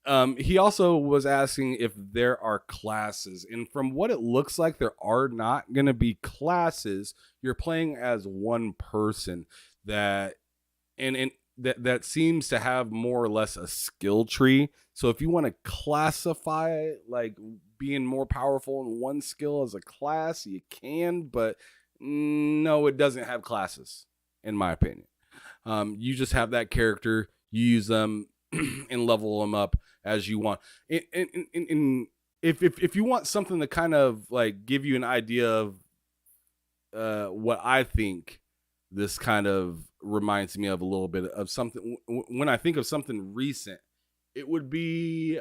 Speaker 1: Um, he also was asking if there are classes, and from what it looks like, there are not going to be classes. You're playing as one person that and that seems to have more or less a skill tree. So if you want to classify it like being more powerful in one skill as a class, you can, but no, it doesn't have classes, in my opinion. You just have that character, you use them and level them up as you want. If you want something to kind of like give you an idea of what I think this kind of reminds me of a little bit of something, when I think of something recent, it would be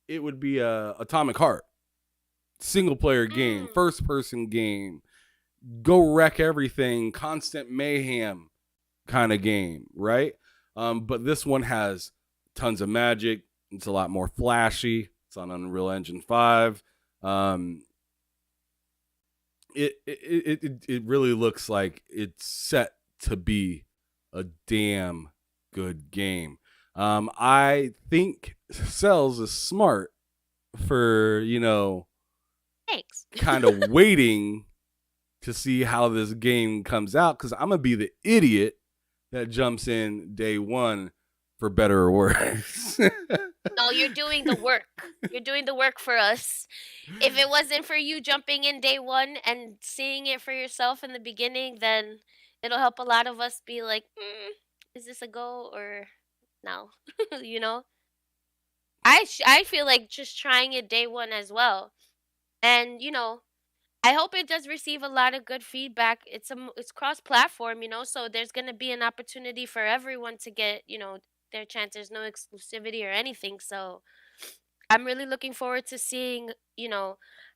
Speaker 1: Atomic Heart, single player game,
Speaker 2: Mm.
Speaker 1: first person game, go wreck everything, constant mayhem kind of game, right? But this one has tons of magic. It's a lot more flashy. It's on Unreal Engine 5. It really looks like it's set to be a damn good game. I think Cells is smart for,
Speaker 2: Thanks.
Speaker 1: kind of waiting to see how this game comes out, because I'm gonna be the idiot that jumps in day one, for better or worse.
Speaker 2: No, you're doing the work. You're doing the work for us. If it wasn't for you jumping in day one and seeing it for yourself in the beginning, then it'll help a lot of us be like, is this a go or no? you know, I feel like just trying it day one as well, and I hope it does receive a lot of good feedback. It's cross platform, so there's gonna be an opportunity for everyone to get their chance. There's no exclusivity or anything, so I'm really looking forward to seeing,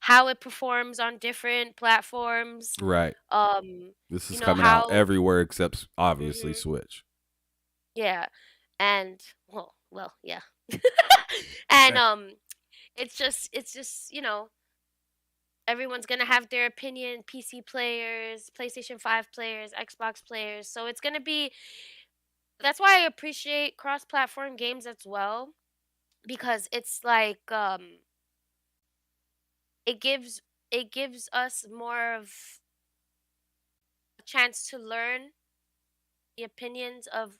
Speaker 2: how it performs on different platforms.
Speaker 1: Right.
Speaker 2: Um,
Speaker 1: This is coming out
Speaker 2: how
Speaker 1: everywhere except obviously
Speaker 2: mhm,
Speaker 1: Switch.
Speaker 2: yeah. And yeah. And
Speaker 1: Right.
Speaker 2: it's just, everyone's gonna have their opinion, PC players, PlayStation 5 players, Xbox players. So it's gonna be that's why I appreciate cross platform games as well, because it's like it gives it gives us more of a chance to learn the opinions of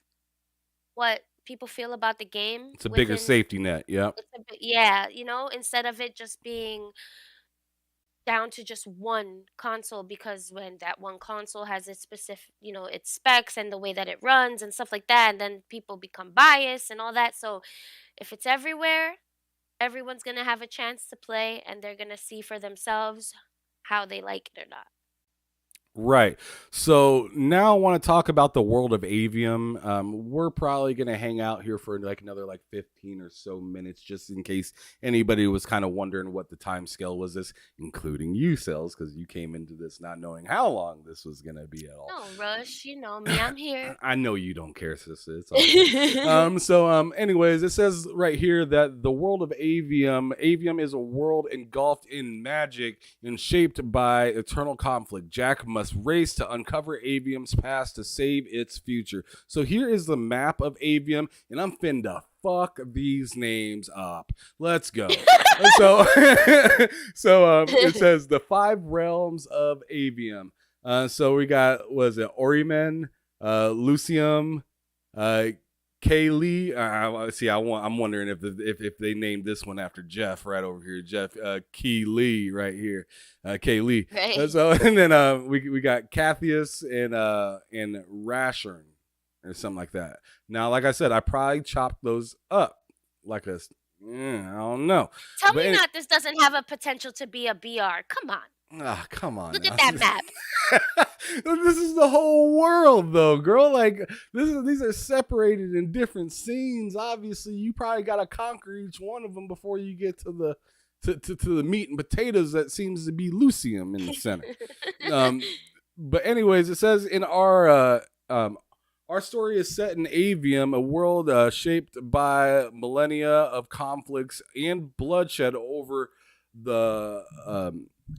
Speaker 2: what people feel about the game
Speaker 1: It's a bigger
Speaker 2: within
Speaker 1: safety net. Yep.
Speaker 2: it's a bit, yeah, instead of it just being down to just one console, because when that one console has its specific, its specs and the way that it runs and stuff like that, and then people become biased and all that. So if it's everywhere, everyone's going to have a chance to play and they're going to see for themselves how they like it or not.
Speaker 1: Right. So now I want to talk about the world of Avium. We're probably going to hang out here for like another like 15 or so minutes, just in case anybody was kind of wondering what the time scale was this, including you, Cells, because you came into this not knowing how long this was going to be at all.
Speaker 2: No rush, you know me, I'm here.
Speaker 1: I know you don't care, sister. It's all good. Anyways, it says right here that the world of Avium is a world engulfed in magic and shaped by eternal conflict. Jack must race to uncover Avium's past to save its future. So here is the map of Avium, and I'm finna fuck these names up. Let's go. so, it says the 5 realms of Avium. So we got, was it Orimen, Lucium, Kaylee. I'm wondering if they named this one after Jeff right over here. Jeff Key Lee right here. Kaylee.
Speaker 2: Right.
Speaker 1: So and then we got Cathius and Rashern or something like that. Now, like I said, I probably chopped those up like a I don't know.
Speaker 2: Tell
Speaker 1: But
Speaker 2: me not this doesn't have a potential to be a BR. Come on.
Speaker 1: come on
Speaker 2: Look
Speaker 1: now.
Speaker 2: at that map.
Speaker 1: This is the whole world, though, girl. Like these are separated in different scenes. Obviously, you probably got to conquer each one of them before you get to the meat and potatoes that seems to be Lucium in the center. But anyways, it says in our story is set in Avium, a world shaped by millennia of conflicts and bloodshed over the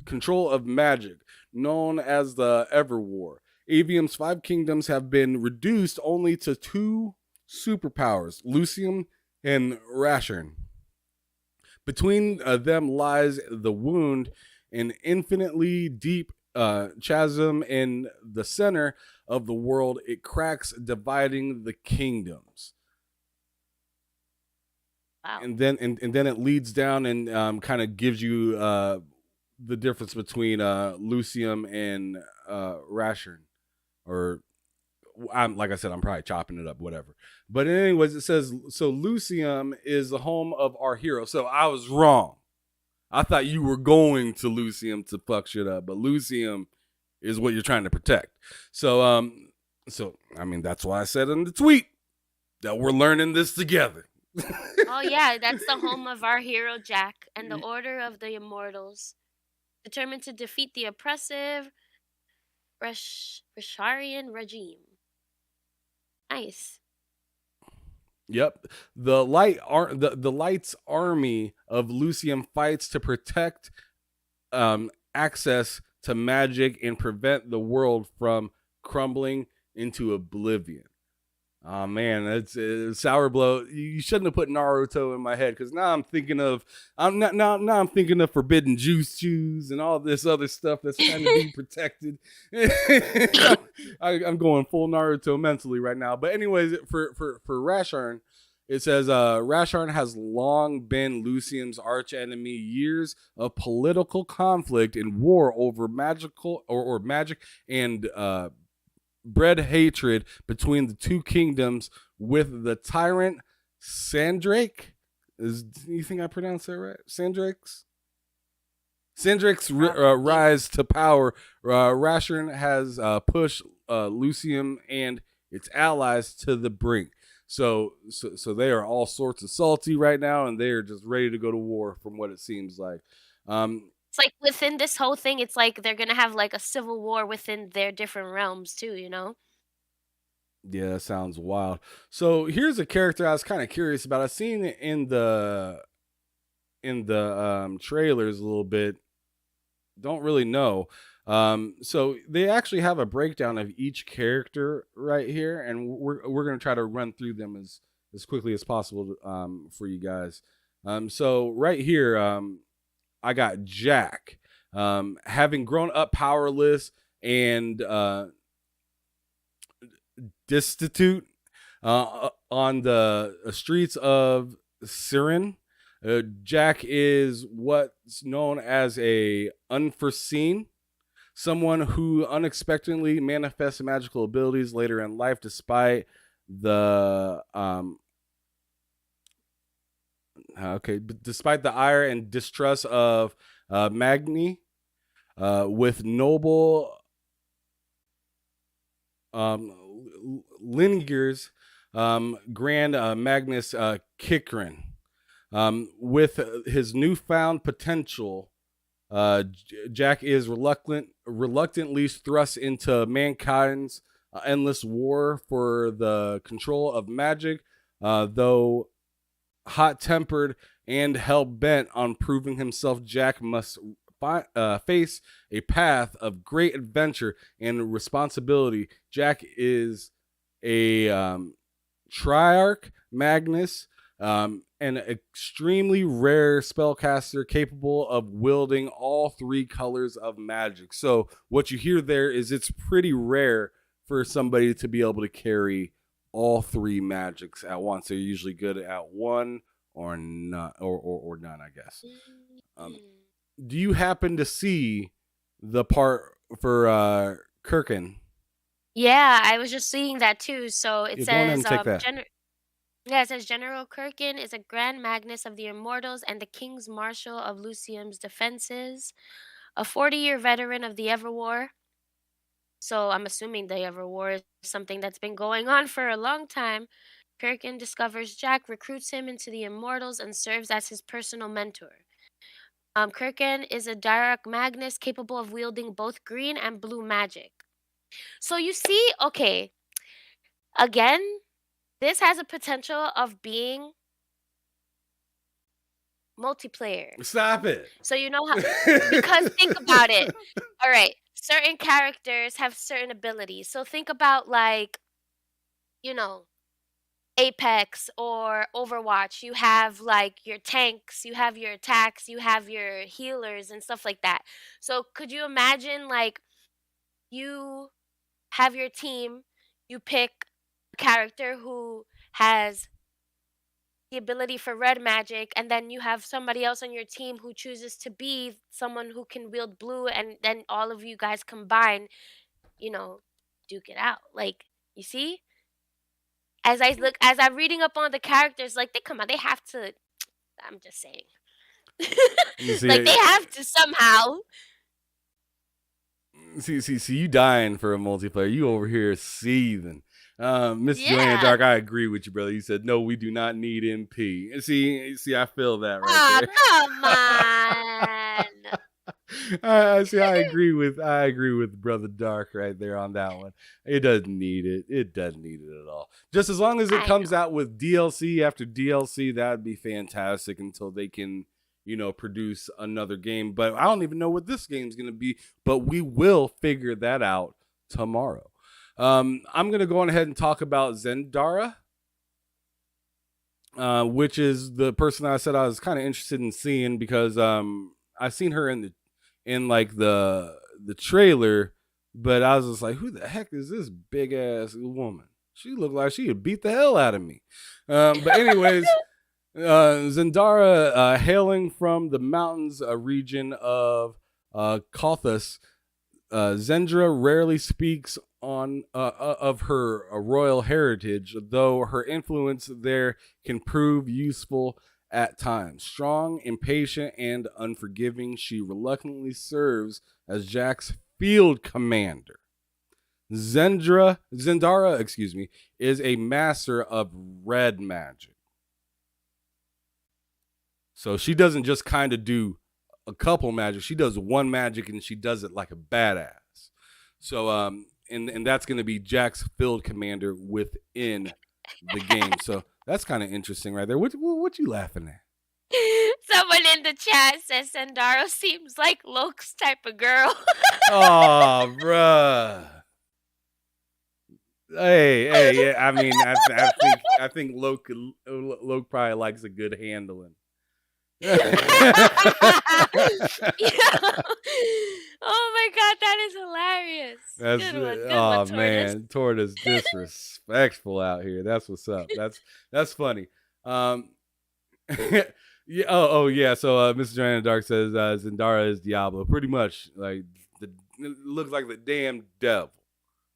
Speaker 1: control of magic, known as the Everwar. Avium's 5 kingdoms have been reduced only to 2 superpowers, Lucium and Rashern. Between them lies the wound, an infinitely deep chasm in the center of the world. It cracks, dividing the kingdoms.
Speaker 2: Wow.
Speaker 1: And then it leads down and kind of gives you the difference between Lucium and Rashern, or I'm like I said, I'm probably chopping it up, whatever. But anyways, it says so. Lucium is the home of our hero. So I was wrong. I thought you were going to Lucium to fuck shit up, but Lucium is what you're trying to protect. So so I mean that's why I said in the tweet that we're learning this together.
Speaker 2: Oh yeah, that's the home of our hero Jack and the Order of the Immortals, determined to defeat the oppressive Rasharian regime. Nice.
Speaker 1: Yep. The light's army of Lucium fights to protect access to magic and prevent the world from crumbling into oblivion. Oh man, that's sour blow. You shouldn't have put Naruto in my head because now I'm thinking of forbidden juice chews and all this other stuff that's trying to be protected. I'm going full Naruto mentally right now. But anyways, for Rasharn, it says Rasharn has long been Lucium's arch enemy. Years of political conflict and war over magical or magic and bred hatred between the two kingdoms, with the tyrant Sandrake. You think I pronounced that right? Sandrake's rise to power. Rasharn has pushed Lucium and its allies to the brink. So they are all sorts of salty right now, and they are just ready to go to war, from what it seems like.
Speaker 2: It's like within this whole thing, it's like they're gonna have like a civil war within their different realms too, you know?
Speaker 1: Yeah, that sounds wild. So here's a character I was kind of curious about. I've seen it in the trailers a little bit. Don't really know. So they actually have a breakdown of each character right here, and we're gonna try to run through them as quickly as possible for you guys. So right here, I got Jack, having grown up powerless and destitute on the streets of Siren. Jack is what's known as a unforeseen, someone who unexpectedly manifests magical abilities later in life, despite the despite the ire and distrust of Magni, with noble lineages, Grand Magnus Kikrin. With his newfound potential, Jack is reluctantly thrust into mankind's endless war for the control of magic, though hot-tempered and hell-bent on proving himself. Jack must face a path of great adventure and responsibility. Jack is a Triarch Magnus, an extremely rare spellcaster capable of wielding all three colors of magic. So what you hear there is it's pretty rare for somebody to be able to carry all three magics at once. They're usually good at one or not, or none, I guess. Do you happen to see the part for Kirkin?
Speaker 2: Yeah, I was just seeing that too. So it
Speaker 1: Yeah, go on ahead
Speaker 2: says
Speaker 1: and take that.
Speaker 2: yeah, it says General Kirkin is a Grand Magnus of the Immortals and the King's Marshal of Lucium's defenses, a 40-year veteran of the Everwar. So I'm assuming the Everwar is something that's been going on for a long time. Kirkin discovers Jack, recruits him into the Immortals, and serves as his personal mentor. Kirkin is a Direct Magnus capable of wielding both green and blue magic. So you see, okay, again, this has a potential of being multiplayer.
Speaker 1: Stop it.
Speaker 2: So you know how, because think about it. All right, certain characters have certain abilities. So think about like, you know, Apex or Overwatch. You have like your tanks, you have your attacks, you have your healers and stuff like that. So could you imagine like you have your team, you pick a character who has the ability for red magic, and then you have somebody else on your team who chooses to be someone who can wield blue, and then all of you guys combine, you know, duke it out. Like You see? As I'm reading up on the characters, like, they come on, they have to I'm just saying.
Speaker 1: You
Speaker 2: Like, they
Speaker 1: see,
Speaker 2: have to somehow.
Speaker 1: see, you dying for a multiplayer. You over here seething. Miss Joanna
Speaker 2: Yeah.
Speaker 1: Dark, I agree with you, brother. You said no, we do not need MP. And see, I feel that right
Speaker 2: Aw,
Speaker 1: there.
Speaker 2: come on.
Speaker 1: I see. I agree with Brother Dark right there on that one. It doesn't need it. It doesn't need it at all. Just as long as it
Speaker 2: I
Speaker 1: comes
Speaker 2: know.
Speaker 1: out with DLC after DLC, that'd be fantastic until they can, produce another game. But I don't even know what this game's gonna be. But we will figure that out tomorrow. I'm gonna go on ahead and talk about Zendara, which is the person I said I was kind of interested in seeing because I seen her in like the trailer, but I was just like, who the heck is this big ass woman? She looked like she would beat the hell out of me. But anyways, Zendara, hailing from the mountains region of Kothas, Zendra rarely speaks on of her royal heritage, though her influence there can prove useful at times. Strong, impatient, and unforgiving, she reluctantly serves as Jack's field commander. Zendara, is a master of red magic. So she doesn't just kind of do a couple magic. She does one magic and she does it like a badass. So and that's going to be Jack's field commander within the game. So that's kind of interesting right there. What you laughing at?
Speaker 2: Someone in the chat says Sandaro seems like Loke's type of girl.
Speaker 1: Oh, bruh. Hey, yeah. I mean, I think Loke probably likes a good handling.
Speaker 2: Yeah. Oh my god, that is hilarious.
Speaker 1: That's
Speaker 2: Good one,
Speaker 1: oh
Speaker 2: Tortoise.
Speaker 1: man, Tortoise disrespectful out here. That's what's up. That's funny. Yeah. Oh yeah. So Mr. Joanna Dark says Zendara is Diablo. Pretty much like it looks like the damn devil.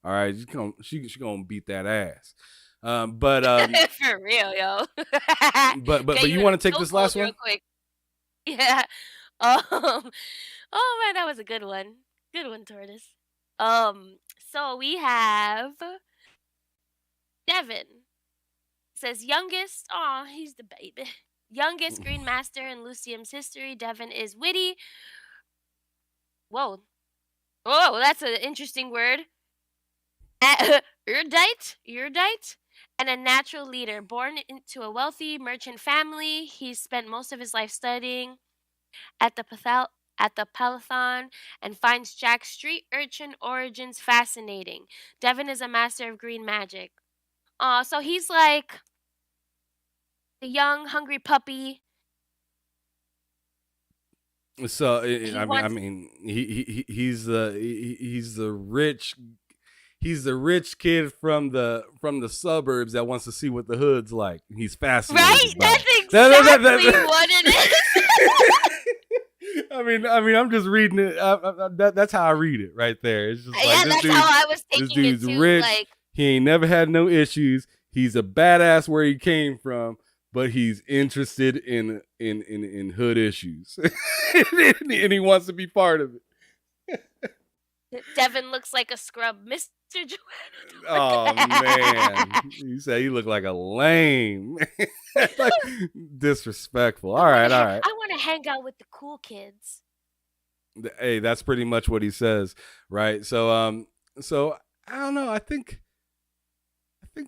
Speaker 1: All right, she gonna beat that ass. But
Speaker 2: For real, yo.
Speaker 1: but
Speaker 2: Get you
Speaker 1: you
Speaker 2: in a
Speaker 1: want to take this
Speaker 2: chokehold
Speaker 1: last
Speaker 2: real
Speaker 1: one?
Speaker 2: quick. Yeah. Um, oh man, that was a good one. Good one, Tortoise. So we have Devin. Says youngest. Aw, he's the baby. Youngest Green Master in Lucium's history. Devin is witty. Whoa. Whoa, that's an interesting word. Erudite, and a natural leader. Born into a wealthy merchant family, he's spent most of his life studying at the Peloton and finds Jack's street urchin origins fascinating. Devin is a master of green magic. So he's like the young, hungry puppy.
Speaker 1: So
Speaker 2: He
Speaker 1: I
Speaker 2: wants
Speaker 1: mean he's the rich kid from the suburbs that wants to see what the hood's like. He's
Speaker 2: right.
Speaker 1: fascinated by
Speaker 2: That's
Speaker 1: it.
Speaker 2: exactly what it is.
Speaker 1: I'm just reading it. That's how I read it right there. It's just like
Speaker 2: Yeah, that's how I was
Speaker 1: this
Speaker 2: taking it
Speaker 1: dude's
Speaker 2: too.
Speaker 1: rich.
Speaker 2: Like,
Speaker 1: He ain't never had no issues. He's a badass where he came from, but he's interested in hood issues, and he wants to be part of it.
Speaker 2: Devin looks like a scrub, Mr. Joanna.
Speaker 1: Oh man, you say he looked like a lame, like disrespectful. All right, all right.
Speaker 2: I want to hang out with the cool kids.
Speaker 1: Hey, that's pretty much what he says, right? So I don't know. I think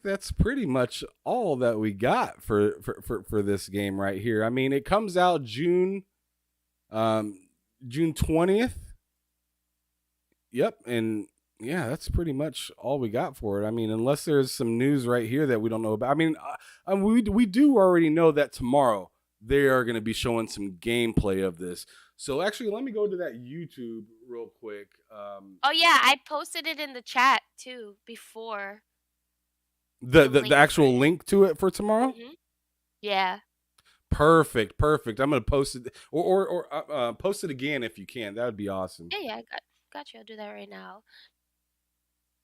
Speaker 1: that's pretty much all that we got for this game right here. I mean, it comes out June 20th. Yep, and yeah, that's pretty much all we got for it. I mean, unless there's some news right here that we don't know about. I mean, we do already know that tomorrow they are going to be showing some gameplay of this. So actually, let me go to that YouTube real quick.
Speaker 2: Oh yeah, I posted it in the chat too before.
Speaker 1: The actual link to it for tomorrow.
Speaker 2: Mm-hmm. Yeah.
Speaker 1: Perfect. I'm gonna post it or post it again if you can. That would be awesome.
Speaker 2: Yeah, I got you. I'll do that right now.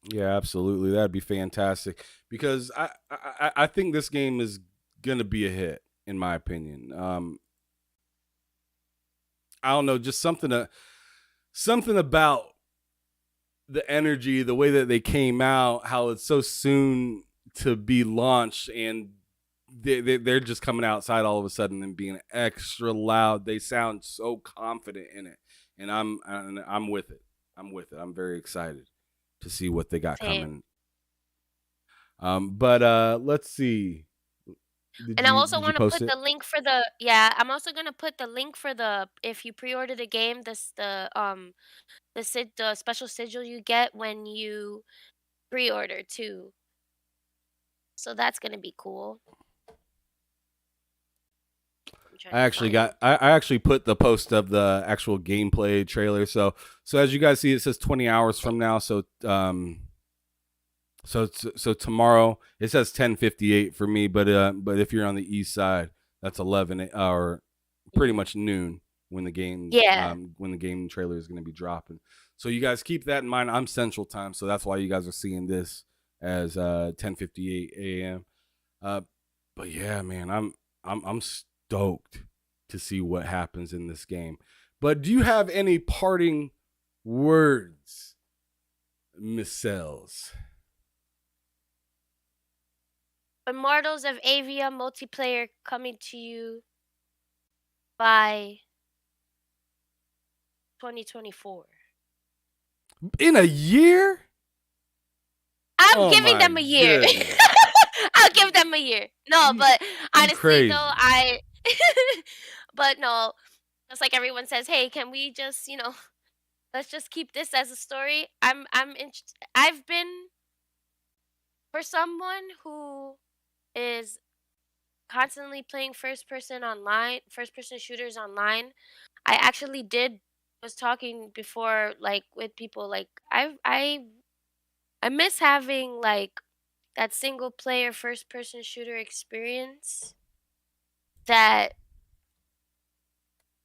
Speaker 1: Yeah, absolutely. That'd be fantastic because I think this game is gonna be a hit in my opinion. I don't know, just something about the energy, the way that they came out, how it's so soon to be launched, and they're just coming outside all of a sudden and being extra loud. They sound so confident in it, and I'm with it. I'm with it. I'm very excited to see what they got
Speaker 2: Same.
Speaker 1: coming. But let's see. Did
Speaker 2: And I
Speaker 1: you
Speaker 2: also
Speaker 1: did you
Speaker 2: want to
Speaker 1: post
Speaker 2: put
Speaker 1: it?
Speaker 2: the link for the yeah, I'm also gonna put the link for the if you pre-order the game, this the special sigil you get when you pre-order too. So that's gonna be cool. I'm trying
Speaker 1: I
Speaker 2: to
Speaker 1: actually
Speaker 2: find.
Speaker 1: I actually put the post of the actual gameplay trailer. So as you guys see, it says 20 hours from now. So tomorrow it says 10:58 for me, but if you're on the east side, that's 11 or pretty
Speaker 2: Mhm.
Speaker 1: much noon
Speaker 2: Yeah.
Speaker 1: when the game trailer is going to be dropping. So you guys keep that in mind. I'm Central Time, so that's why you guys are seeing this as 10:58 a.m. Uh, but yeah, man, I'm stoked to see what happens in this game. But do you have any parting words, Miss Cells?
Speaker 2: Immortals of Avia multiplayer coming to you by 2024.
Speaker 1: In a year?
Speaker 2: I'm
Speaker 1: Oh
Speaker 2: giving
Speaker 1: my
Speaker 2: them a year.
Speaker 1: goodness.
Speaker 2: I'll give them a year. No,
Speaker 1: You
Speaker 2: but
Speaker 1: you
Speaker 2: honestly though,
Speaker 1: crazy.
Speaker 2: I but no, it's like everyone says, "Hey, can we just, let's just keep this as a story." I've been for someone who is constantly playing first person shooters online. I actually did was talking before like with people like I miss having like that single player first person shooter experience that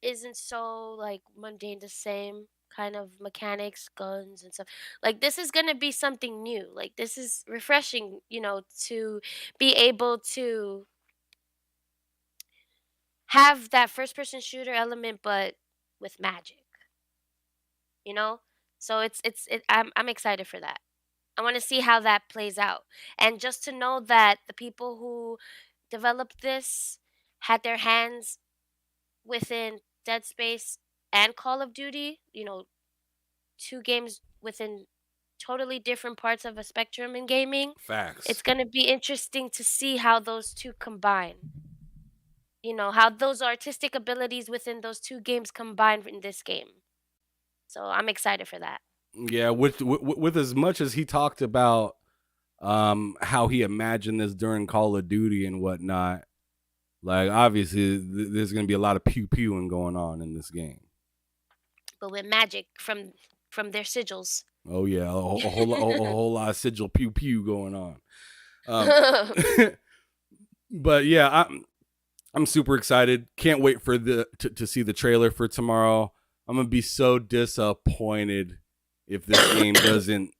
Speaker 2: isn't so like mundane, the same kind of mechanics, guns and stuff. Like this is going to be something new. Like this is refreshing, to be able to have that first person shooter element but with magic, you know? So I'm excited for that. I want to see how that plays out. And just to know that the people who developed this had their hands within Dead Space and Call of Duty, two games within totally different parts of a spectrum in gaming. It's
Speaker 1: Facts.
Speaker 2: going to be interesting to see how those two combine. How those artistic abilities within those two games combine in this game. So I'm excited for that.
Speaker 1: Yeah, with as much as he talked about how he imagined this during Call of Duty and whatnot, like obviously there's gonna be a lot of pew pewing going on in this game.
Speaker 2: But with magic from their sigils.
Speaker 1: Oh yeah, a whole lot of sigil pew pew going on. Um, but yeah, I'm super excited. Can't wait for to see the trailer for tomorrow. I'm gonna be so disappointed if this game doesn't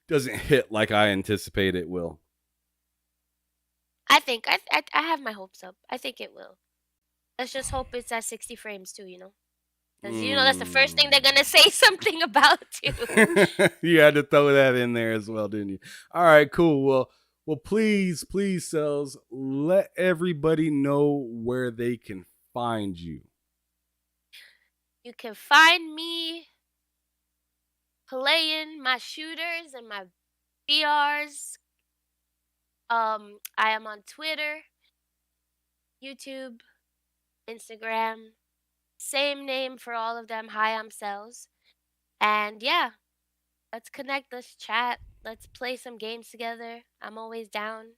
Speaker 1: hit like I anticipate it will.
Speaker 2: I think I have my hopes up. I think it will. Let's just hope it's at 60 frames too. Because that's the first thing they're
Speaker 1: Mm.
Speaker 2: gonna say something about too.
Speaker 1: You had to throw that in there as well, didn't you? All right, cool. Well, please, cells, let everybody know where they can find you.
Speaker 2: You can find me playing my shooters and my VRs. I am on Twitter, YouTube, Instagram. Same name for all of them. Hi, I'm Cells. And yeah, let's connect, let's chat, let's play some games together. I'm always down.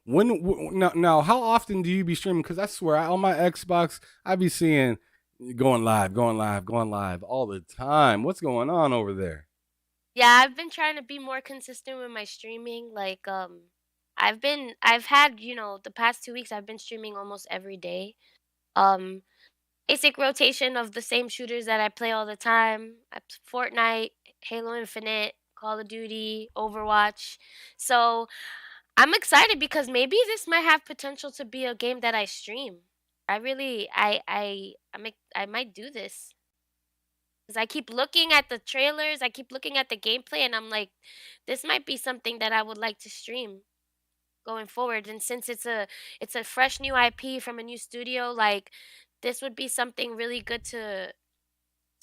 Speaker 1: Now, how often do you be streaming? Because I swear, on my Xbox, I be seeing going live all the time. What's going on over there?
Speaker 2: Yeah, I've been trying to be more consistent with my streaming. Like, I've had, the past 2 weeks I've been streaming almost every day. Um, Basic rotation of the same shooters that I play all the time. Fortnite, Halo Infinite. Call of Duty, Overwatch. So I'm excited because maybe this might have potential to be a game that I stream. I really I might do this. 'Cause I keep looking at the trailers, I keep looking at the gameplay, and I'm like, this might be something that I would like to stream going forward. And since it's a fresh new IP from a new studio, like this would be something really good to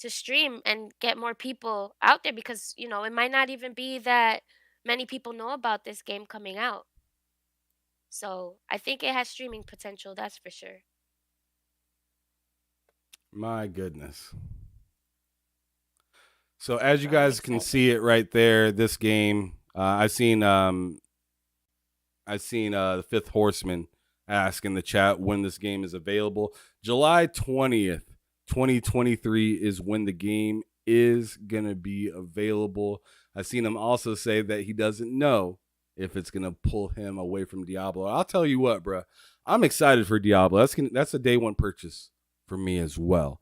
Speaker 2: stream and get more people out there because, it might not even be that many people know about this game coming out. So I think it has streaming potential, that's for sure.
Speaker 1: My goodness. So as you
Speaker 2: So I'm
Speaker 1: guys can
Speaker 2: excited.
Speaker 1: see it right there, this game, I've seen the Fifth Horseman ask in the chat when this game is available. July 20th, 2023 is when the game is going to be available. I've seen him also say that he doesn't know if it's going to pull him away from Diablo. I'll tell you what, bro. I'm excited for Diablo. That's a day one purchase for me as well.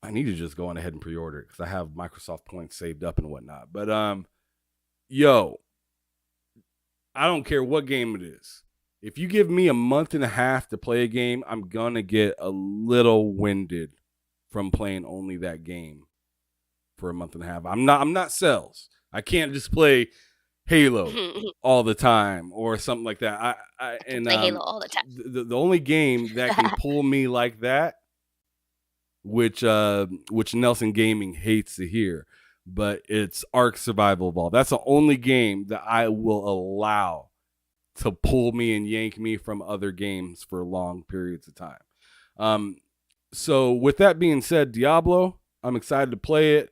Speaker 1: I need to just go on ahead and pre-order it because I have Microsoft points saved up and whatnot. But yo, I don't care what game it is. If you give me a month and a half to play a game, I'm gonna get a little winded from playing only that game for a month and a half. I'm not Cells. I can't just play Halo
Speaker 2: I
Speaker 1: all the time or something like that. I
Speaker 2: can
Speaker 1: and
Speaker 2: play Halo all the time.
Speaker 1: the only game that can pull me like that, which Nelson Gaming hates to hear, but it's Ark Survival Evolved. That's the only game that I will allow to pull me and yank me from other games for long periods of time. So with that being said, Diablo, I'm excited to play it.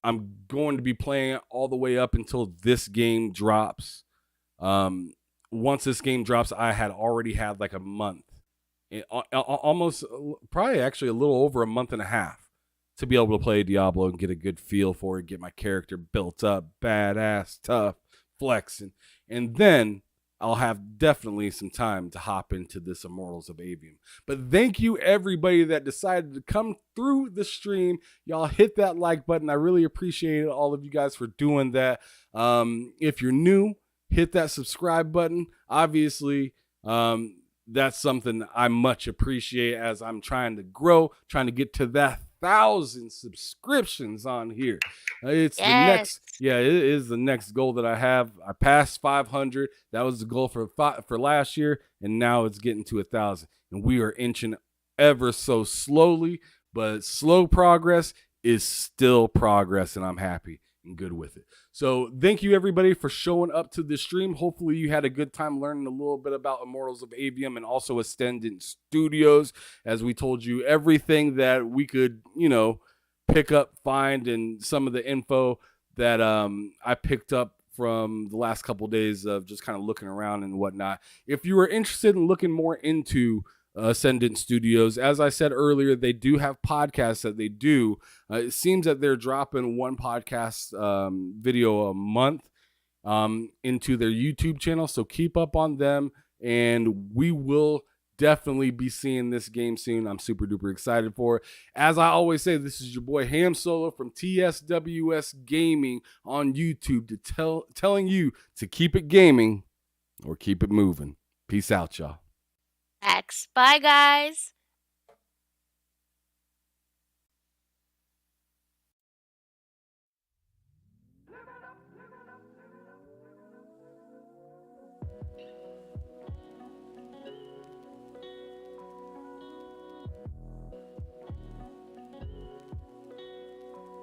Speaker 1: I'm going to be playing it all the way up until this game drops. Once this game drops, I had already had like a month, almost probably actually a little over a month and a half to be able to play Diablo and get a good feel for it, get my character built up, badass, tough, flexing, and then I'll have definitely some time to hop into this Immortals of Avium. But thank you everybody that decided to come through the stream. Y'all hit that like button. I really appreciate all of you guys for doing that. If you're new, hit that subscribe button. Obviously, that's something I much appreciate as I'm trying to grow, trying to get to that 1,000 subscriptions on here. It's the
Speaker 2: Yes.
Speaker 1: next, yeah, it is the next goal that I have. I passed 500. That was the goal for last year, and now it's getting to 1,000. And we are inching ever so slowly, but slow progress is still progress, and I'm happy and good with it. So thank you everybody for showing up to this stream. Hopefully you had a good time learning a little bit about Immortals of Avium and also Ascendant Studios. As we told you, everything that we could, pick up, find, and some of the info that I picked up from the last couple of days of just kind of looking around and whatnot. If you are interested in looking more into Ascendant Studios, as I said earlier, they do have podcasts that they do. It seems that they're dropping one podcast video a month into their YouTube channel, so keep up on them, and we will definitely be seeing this game soon. I'm super duper excited for it. As I always say, this is your boy Ham Solo from TSWS Gaming on YouTube telling you to keep it gaming or keep it moving. Peace out, y'all.
Speaker 2: X. Bye, guys.